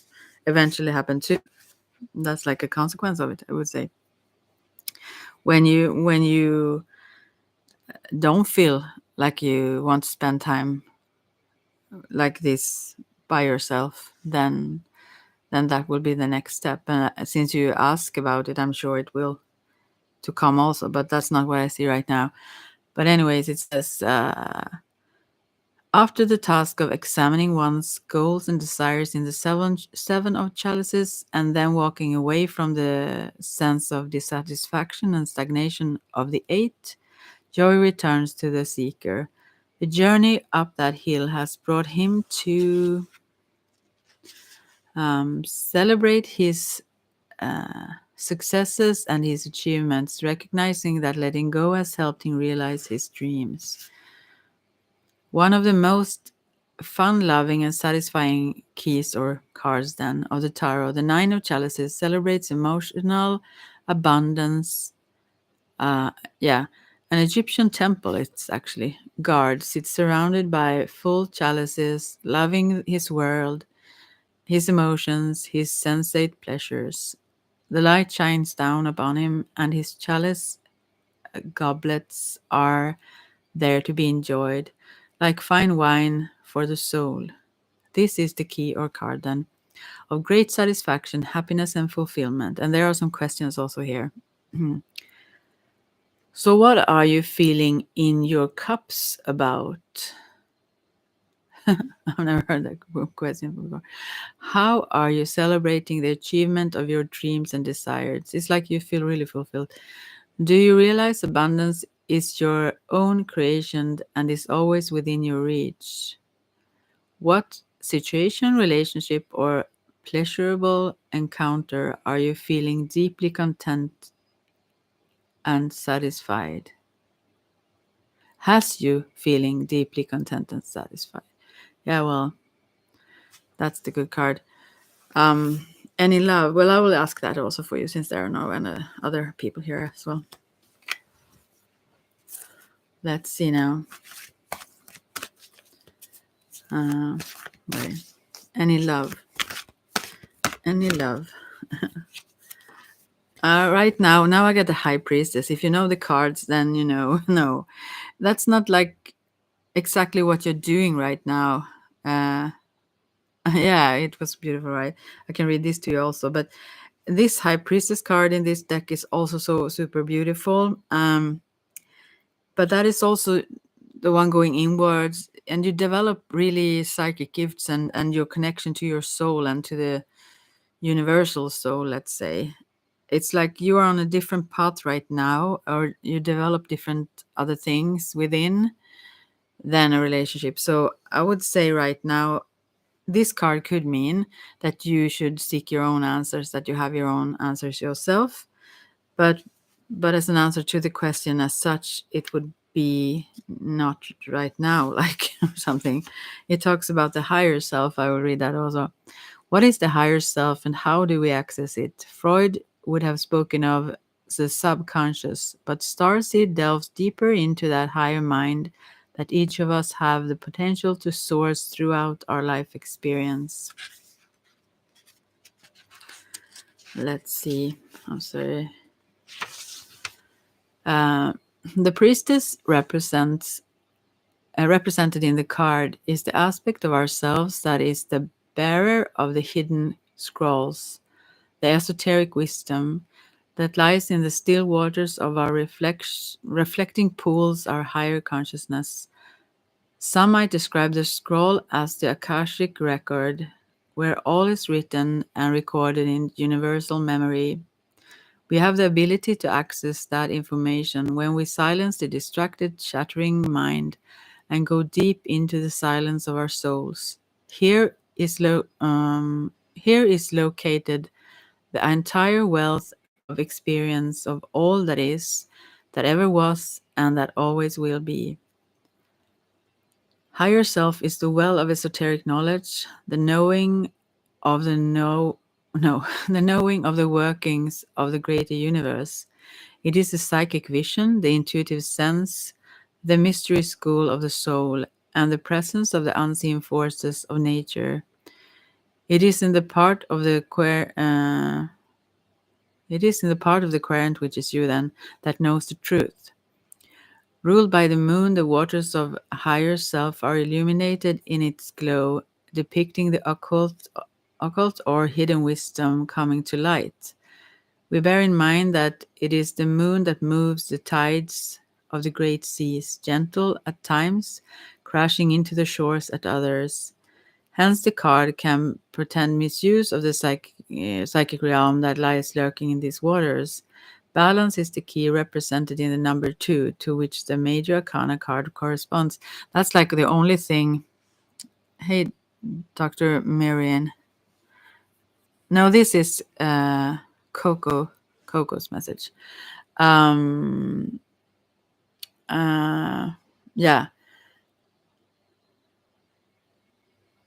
eventually happen too. That's like a consequence of it, I would say. When you don't feel like you want to spend time like this by yourself, then that will be the next step. And since you ask about it, I'm sure it will to come also, but that's not what I see right now. But anyways, it says after the task of examining one's goals and desires in the seven of chalices, and then walking away from the sense of dissatisfaction and stagnation of the eight, joy returns to the seeker. The journey up that hill has brought him to celebrate his successes and his achievements, recognizing that letting go has helped him realize his dreams. One of the most fun loving and satisfying keys or cards then of the tarot, the Nine of Chalices, celebrates emotional abundance. Yeah, an Egyptian temple, it's actually guard sits surrounded by full chalices, loving his world, his emotions, his sensate pleasures. The light shines down upon him, and his chalice goblets are there to be enjoyed, like fine wine for the soul. This is the key or card then of great satisfaction, happiness, and fulfillment. And there are some questions also here. So, what are you feeling in your cups about? I've never heard that question before. How are you celebrating the achievement of your dreams and desires? It's like you feel really fulfilled. Do you realize abundance is your own creation and is always within your reach? What situation, relationship, or pleasurable encounter are you feeling deeply content and satisfied? Has you feeling deeply content and satisfied? Yeah, well, that's the good card. Any love? Well, I will ask that also for you since there are no other people here as well. Let's see now. Wait. Any love? Any love? Right now I get the High Priestess. If you know the cards, then you know. No, that's not like exactly what you're doing right now. Yeah, it was beautiful, right? I can read this to you also, but this High Priestess card in this deck is also so super beautiful. But that is also the one going inwards, and you develop really psychic gifts and your connection to your soul and to the universal soul, let's say. It's like you are on a different path right now, or you develop different other things within than a relationship. So I would say right now, this card could mean that you should seek your own answers, that you have your own answers yourself. But as an answer to the question as such, it would be not right now, like something. It talks about the higher self. I will read that also. What is the higher self and how do we access it? Freud would have spoken of the subconscious, but Starseed delves deeper into that higher mind that each of us have the potential to source throughout our life experience. Let's see. I'm sorry. The priestess represented in the card is the aspect of ourselves that is the bearer of the hidden scrolls, the esoteric wisdom that lies in the still waters of our reflecting pools, our higher consciousness. Some might describe the scroll as the Akashic record, where all is written and recorded in universal memory. We have the ability to access that information when we silence the distracted, chattering mind and go deep into the silence of our souls. Here is located the entire wealth of experience of all that is, that ever was, and that always will be. Higher self is the well of esoteric knowledge, the knowing of the no, the knowing of the workings of the greater universe. It is the psychic vision, the intuitive sense, the mystery school of the soul, and the presence of the unseen forces of nature. It is in the part of the it is in the part of the querent which is you then that knows the truth. Ruled by the moon, the waters of higher self are illuminated in its glow, depicting the occult or hidden wisdom coming to light. We bear in mind that it is the moon that moves the tides of the great seas, gentle at times, crashing into the shores at others. Hence, the card can pretend misuse of the psychic realm that lies lurking in these waters. Balance is the key represented in the number 2, to which the major arcana card corresponds. That's like the only thing. Hey, Dr. Marian. No, this is Coco's message. Um, yeah.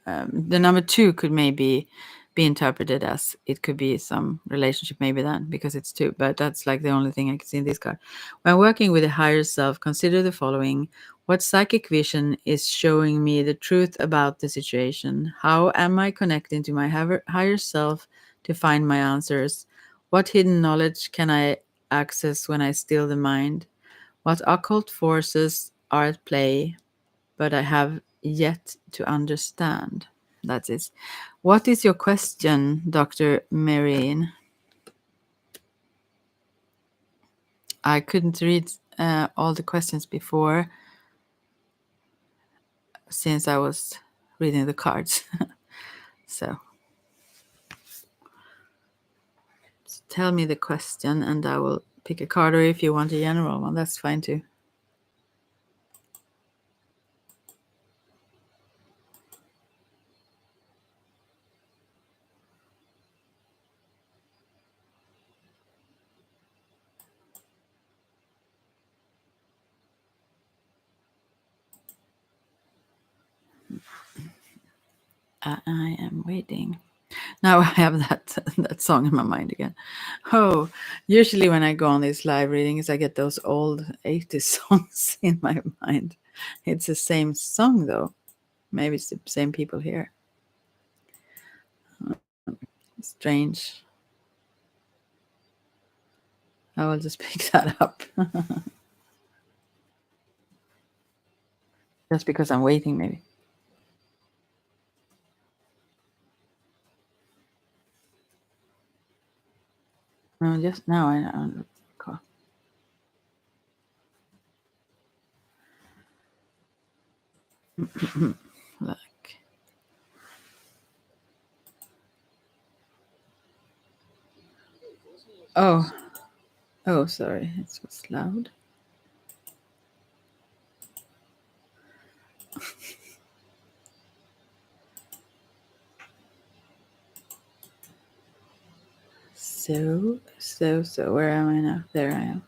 The number 2 could maybe be interpreted as it could be some relationship, maybe then, because it's 2. But that's like the only thing I can see in this card. When working with a higher self, consider the following. What psychic vision is showing me the truth about the situation? How am I connecting to my higher self to find my answers? What hidden knowledge can I access when I still the mind? What occult forces are at play, but I have yet to understand? That is. What is your question, Dr. Marian? I couldn't read all the questions before since I was reading the cards. So tell me the question and I will pick a card, or if you want a general one, that's fine too. I am waiting. Now I have that song in my mind again. Oh, usually when I go on these live readings, I get those old 80s songs in my mind. It's the same song though. Maybe it's the same people here. Strange. I will just pick that up. Just because I'm waiting, maybe. No, just now I know. Cool. Like. Oh. Oh, sorry. It was loud. So, where am I now? There I am.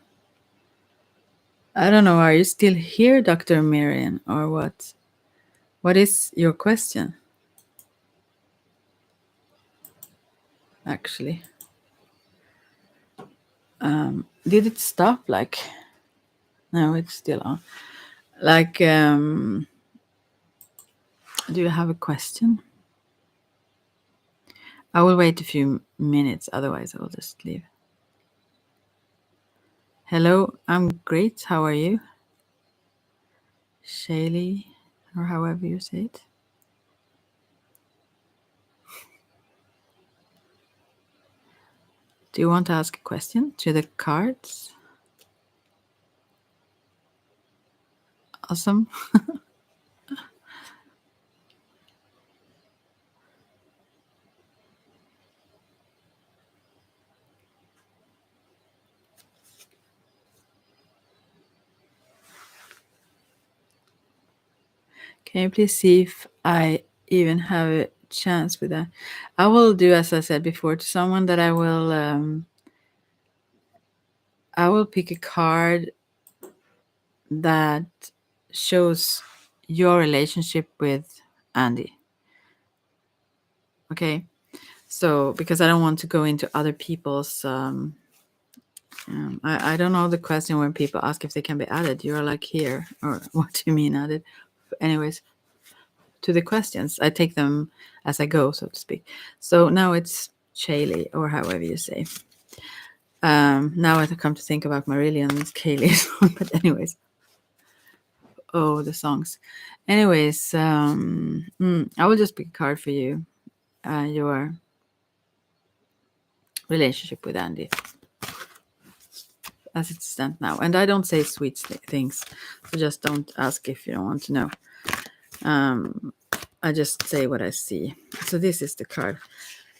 I don't know. Are you still here, Dr. Marian, or what? What is your question? Actually, did it stop? Like, no, it's still on. Like, do you have a question? I will wait a few minutes, otherwise I will just leave. Hello, I'm great. How are you? Shaylee, or however you say it. Do you want to ask a question to the cards? Awesome. Can you please see if I even have chance with that. I will do as I said before to someone that I will pick a card that shows your relationship with Andy. Okay, so because I don't want to go into other people's. I don't know the question when people ask if they can be added. You're like here, or what do you mean added? Anyways, to the questions, I take them as I go, so to speak. So now it's Shaylee, or however you say. Now I come to think about Marillion, it's Kaylee. But anyways, oh, the songs. Anyways, I will just pick a card for you. Your relationship with Andy, as it stands now. And I don't say sweet things, so just don't ask if you don't want to know. I just say what I see. So this is the card.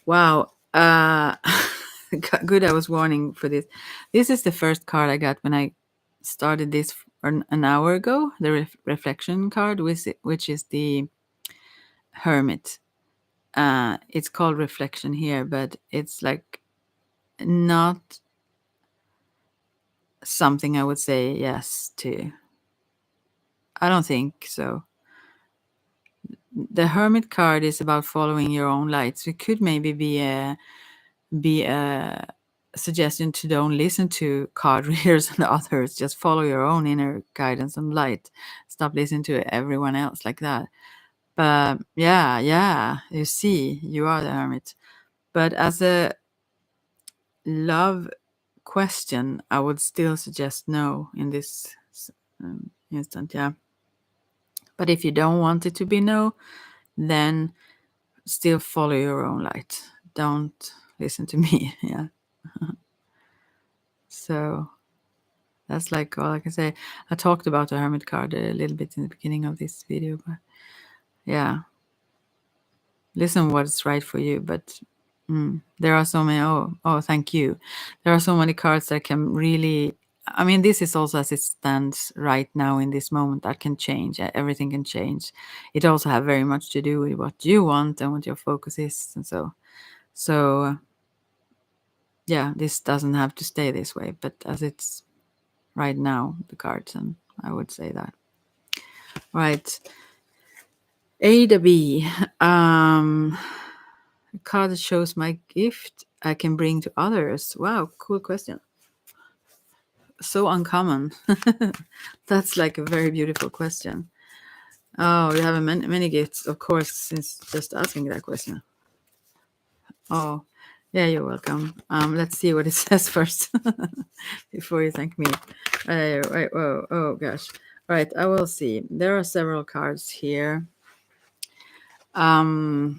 Wow. Good, I was warning for this. This is the first card I got when I started this an hour ago, the reflection card, which is the Hermit. It's called reflection here, but it's like not something I would say yes to. I don't think so. The Hermit card is about following your own light. So it could maybe be a suggestion to don't listen to card readers and others. Just follow your own inner guidance and light. Stop listening to everyone else like that. But yeah, you see, you are the Hermit. But as a love question, I would still suggest no in this instant. Yeah. But if you don't want it to be no, then still follow your own light. Don't listen to me. Yeah. So that's like all I can say. I talked about the Hermit card a little bit in the beginning of this video, but yeah. Listen what's right for you, but there are so many. Oh, thank you. There are so many cards that can really. I mean, this is also as it stands right now in this moment. That can change. Everything can change. It also have very much to do with what you want and what your focus is, and so. Yeah, this doesn't have to stay this way, but as it's right now, the cards, and I would say that. Right. A to B. A card that shows my gift I can bring to others. Wow, cool question. So uncommon. That's like a very beautiful question. Oh, you have many gifts, of course, since just asking that question. Oh, yeah, you're welcome. Let's see what it says first before you thank me. Right, whoa, oh gosh. Right, I will see. There are several cards here. A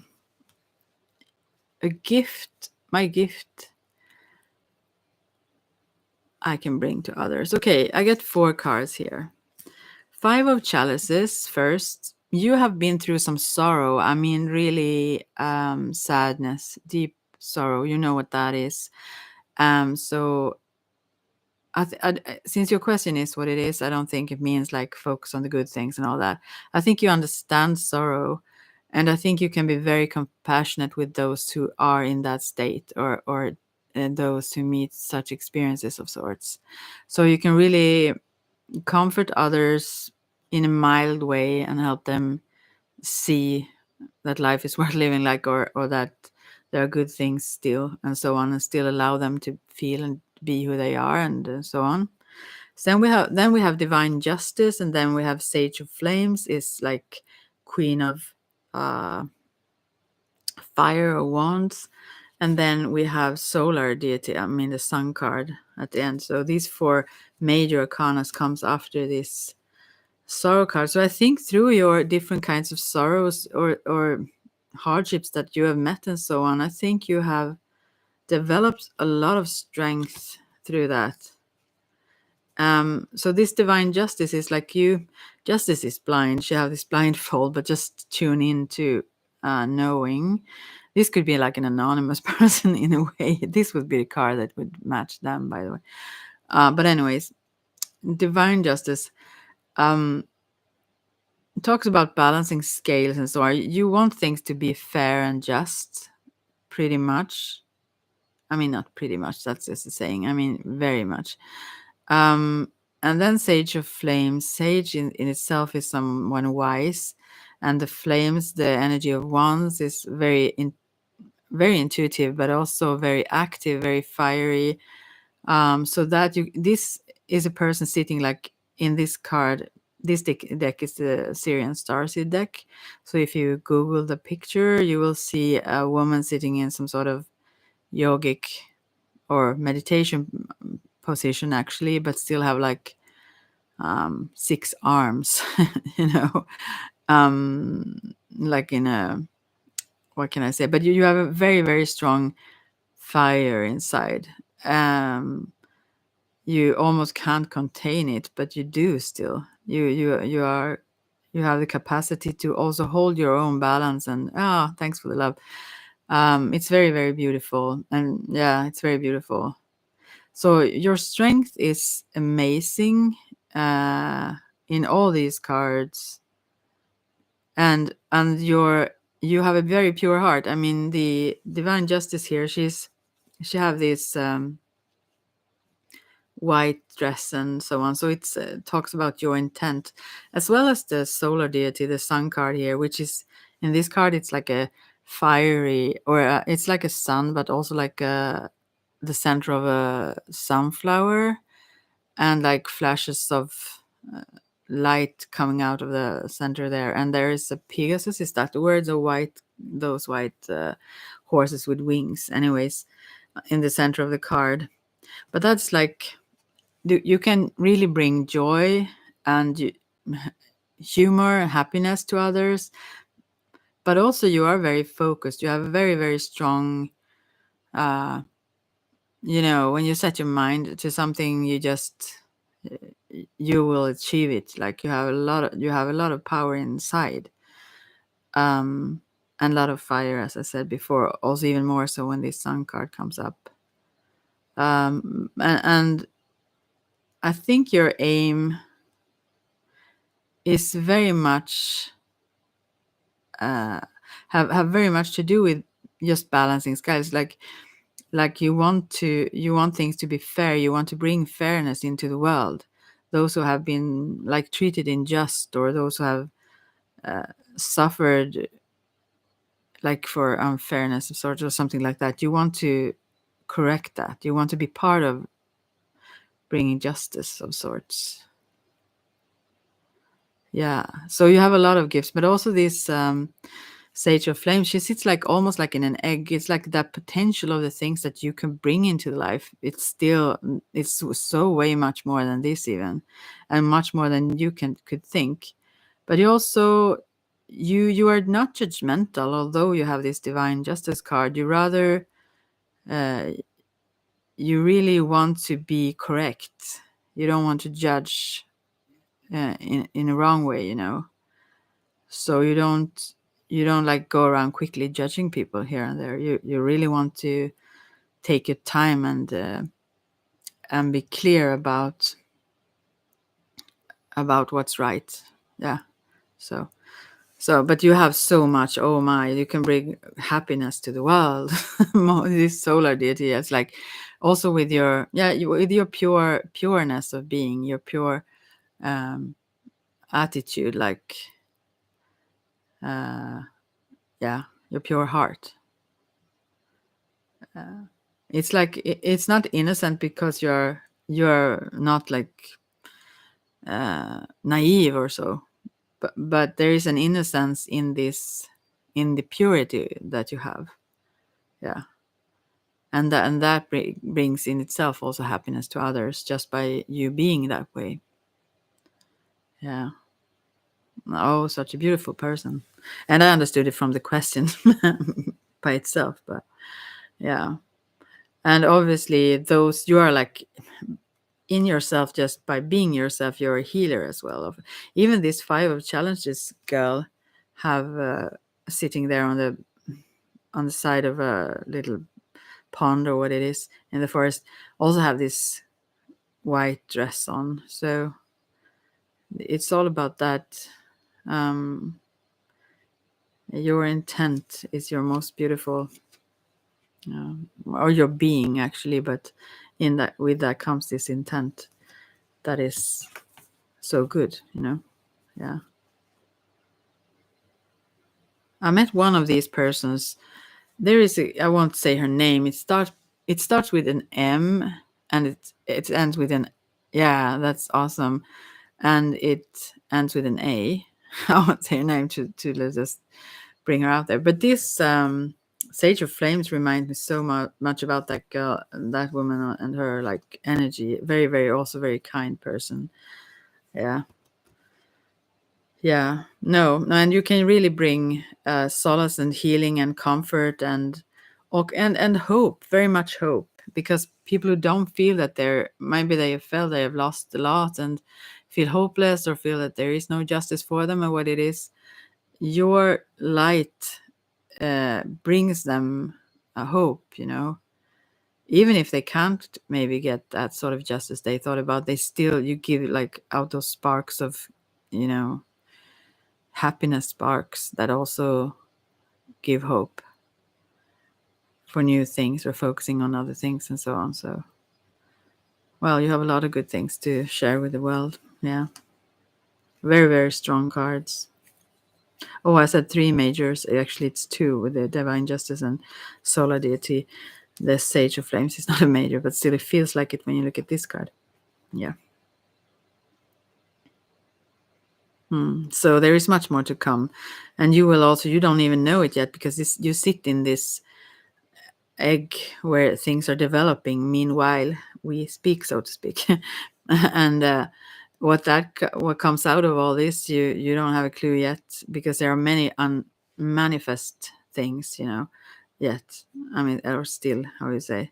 gift, my gift I can bring to others. Okay, I get 4 cards here. 5 of chalices first. You have been through some sorrow. I mean, really sadness, deep sorrow. You know what that is. So since your question is what it is, I don't think it means like focus on the good things and all that. I think you understand sorrow, and I think you can be very compassionate with those who are in that state, or those who meet such experiences of sorts. So you can really comfort others in a mild way and help them see that life is worth living, like, or that there are good things still, and so on, and still allow them to feel and be who they are, and so on. So then we have divine justice, and then we have sage of flames is like queen of fire or wands, and then we have solar deity, I mean the sun card at the end. So these 4 major arcanas comes after this sorrow card. So I think through your different kinds of sorrows or hardships that you have met and so on, I think you have developed a lot of strength through that. So this divine justice is like justice is blind. She have this blindfold, but just tune into knowing. This could be like an anonymous person in a way. This would be a card that would match them, by the way. But anyways, divine justice. talks about balancing scales and so on. You want things to be fair and just, pretty much. I mean, not pretty much, that's just a saying. I mean, very much. And then Sage of Flames. Sage in itself is someone wise, and the flames, the energy of wands, is very very intuitive, but also very active, very fiery. So that this is a person sitting like in this card. This deck is the Syrian Starseed deck. So if you Google the picture, you will see a woman sitting in some sort of yogic or meditation position, actually, but still have like 6 arms, you know, like in a, what can I say? But you have a very, very strong fire inside. You almost can't contain it, but you do still. You have the capacity to also hold your own balance. And thanks for the love. It's very, very beautiful, and yeah, it's very beautiful. So your strength is amazing in all these cards, and you have a very pure heart. I mean, the Divine Justice here, she have this white dress and so on. So it's talks about your intent, as well as the solar deity, the sun card here, which is in this card, it's like a fiery, or it's like a sun, but also like the center of a sunflower, and like flashes of light coming out of the center there. And there is a Pegasus. Is that the word? The white, those white horses with wings, anyways, in the center of the card. But that's like, you can really bring joy and humor and happiness to others, but also you are very focused. You have a very, very strong, when you set your mind to something, you will achieve it. Like you have a lot of power inside, and a lot of fire, as I said before, also even more so when this sun card comes up. And I think your aim is very much have very much to do with just balancing scales. Like you want things to be fair. You want to bring fairness into the world. Those who have been like treated unjust, or those who have suffered like for unfairness of sorts or something like that, you want to correct that. You want to be part of bringing justice of sorts. Yeah, so you have a lot of gifts, but also this Sage of Flame, she sits like almost like in an egg. It's like that potential of the things that you can bring into life. It's so way much more than this even, and much more than you could think. But you also, you are not judgmental, although you have this Divine Justice card. You rather, you really want to be correct. You don't want to judge in a wrong way, so you don't like go around quickly judging people here and there. You really want to take your time and be clear about what's right. Yeah. So but you have so much. Oh my, you can bring happiness to the world. This solar deity, it's like also with your with your pureness of being, your pure attitude, like your pure heart. It's like it's not innocent because you're not like naive or so, but there is an innocence in this, in the purity that you have. Yeah. And that brings in itself also happiness to others, just by you being that way. Yeah. Oh, such a beautiful person. And I understood it from the question by itself, but yeah. And obviously those, you are like in yourself, just by being yourself, you're a healer as well. Even this 5 of Challenges girl have sitting there on the side of a little pond, or what it is, in the forest, also have this white dress on. So it's all about that Your intent is your most beautiful, or your being actually, but in that, with that comes this intent that is so good, Yeah. I met one of these persons. There is I won't say her name. It starts with an M, and it ends with an, yeah, that's awesome. And it ends with an A. I won't say her name to just bring her out there. But this Sage of Flames reminds me so much about that girl, that woman, and her like energy. Very, very, also very kind person. Yeah. Yeah. No, and you can really bring solace and healing and comfort and hope, very much hope, because people who don't feel that maybe they have felt they have lost a lot and feel hopeless or feel that there is no justice for them or what it is, your light brings them a hope, even if they can't maybe get that sort of justice they thought about, they still, you give like out those sparks of, you know happiness sparks that also give hope for new things or focusing on other things and so on. So, well, you have a lot of good things to share with the world. Yeah. Very, very strong cards. Oh, I said three majors. Actually, it's two with the Divine Justice and Solar Deity. The Sage of Flames is not a major, but still it feels like it when you look at this card. Yeah. So there is much more to come. And you don't even know it yet, because you sit in this egg where things are developing. Meanwhile, we speak, so to speak. And what comes out of all this, you don't have a clue yet, because there are many unmanifest things, yet. I mean, or still, how you say,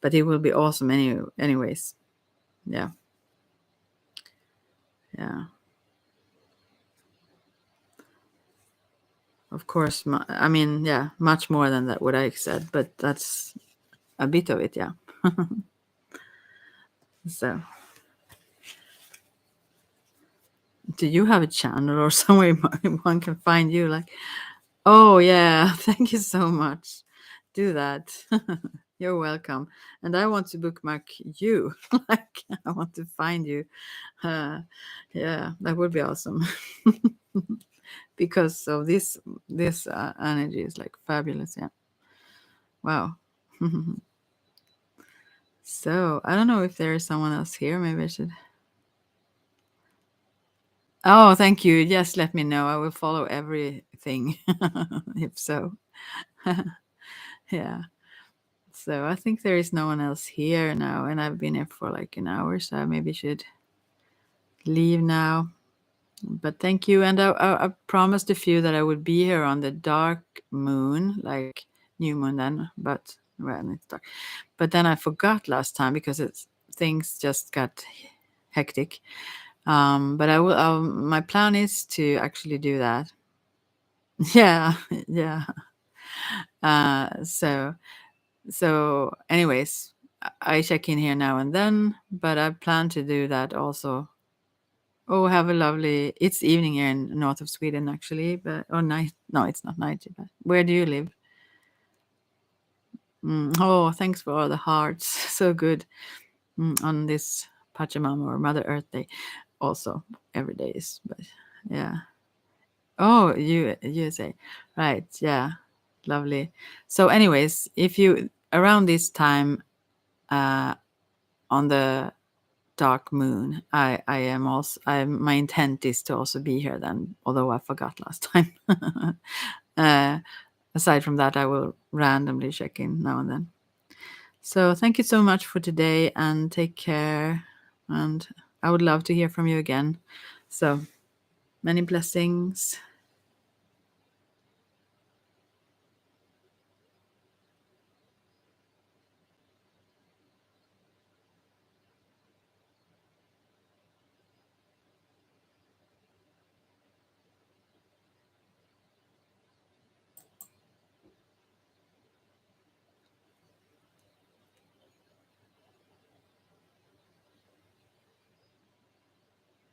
but it will be awesome anyways. Yeah. Yeah. Of course, I mean, yeah, much more than that what I said, but that's a bit of it, yeah. So, do you have a channel or somewhere one can find you? Like, oh yeah, thank you so much. Do that. You're welcome. And I want to bookmark you. Like, I want to find you. Uh, yeah, that would be awesome. Because of this energy is like fabulous. Yeah. Wow. So I don't know if there is someone else here. Maybe I should. Oh, thank you. Yes, let me know. I will follow everything. If so. Yeah. So I think there is no one else here now, and I've been here for like an hour, so I maybe should leave now. But thank you, and I promised a few that I would be here on the dark moon, like new moon then, but when it's dark. But then I forgot last time because things just got hectic. But I will. My plan is to actually do that. Yeah, yeah. So anyways, I check in here now and then, but I plan to do that also. Oh, have a lovely. It's evening here in north of Sweden, actually, but or night. No, it's not night. But where do you live? Oh, thanks for all the hearts. So good on this Pachamama or Mother Earth Day. Also, every day is, but yeah. Oh, USA, right? Yeah, lovely. So, anyways, if you around this time, on the dark moon, I am also, my intent is to also be here then, although I forgot last time. uh, Aside from that, I will randomly check in now and then. So thank you so much for today, and take care, and I would love to hear from you again. So many blessings.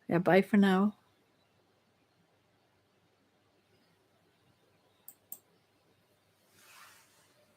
Yeah, bye for now.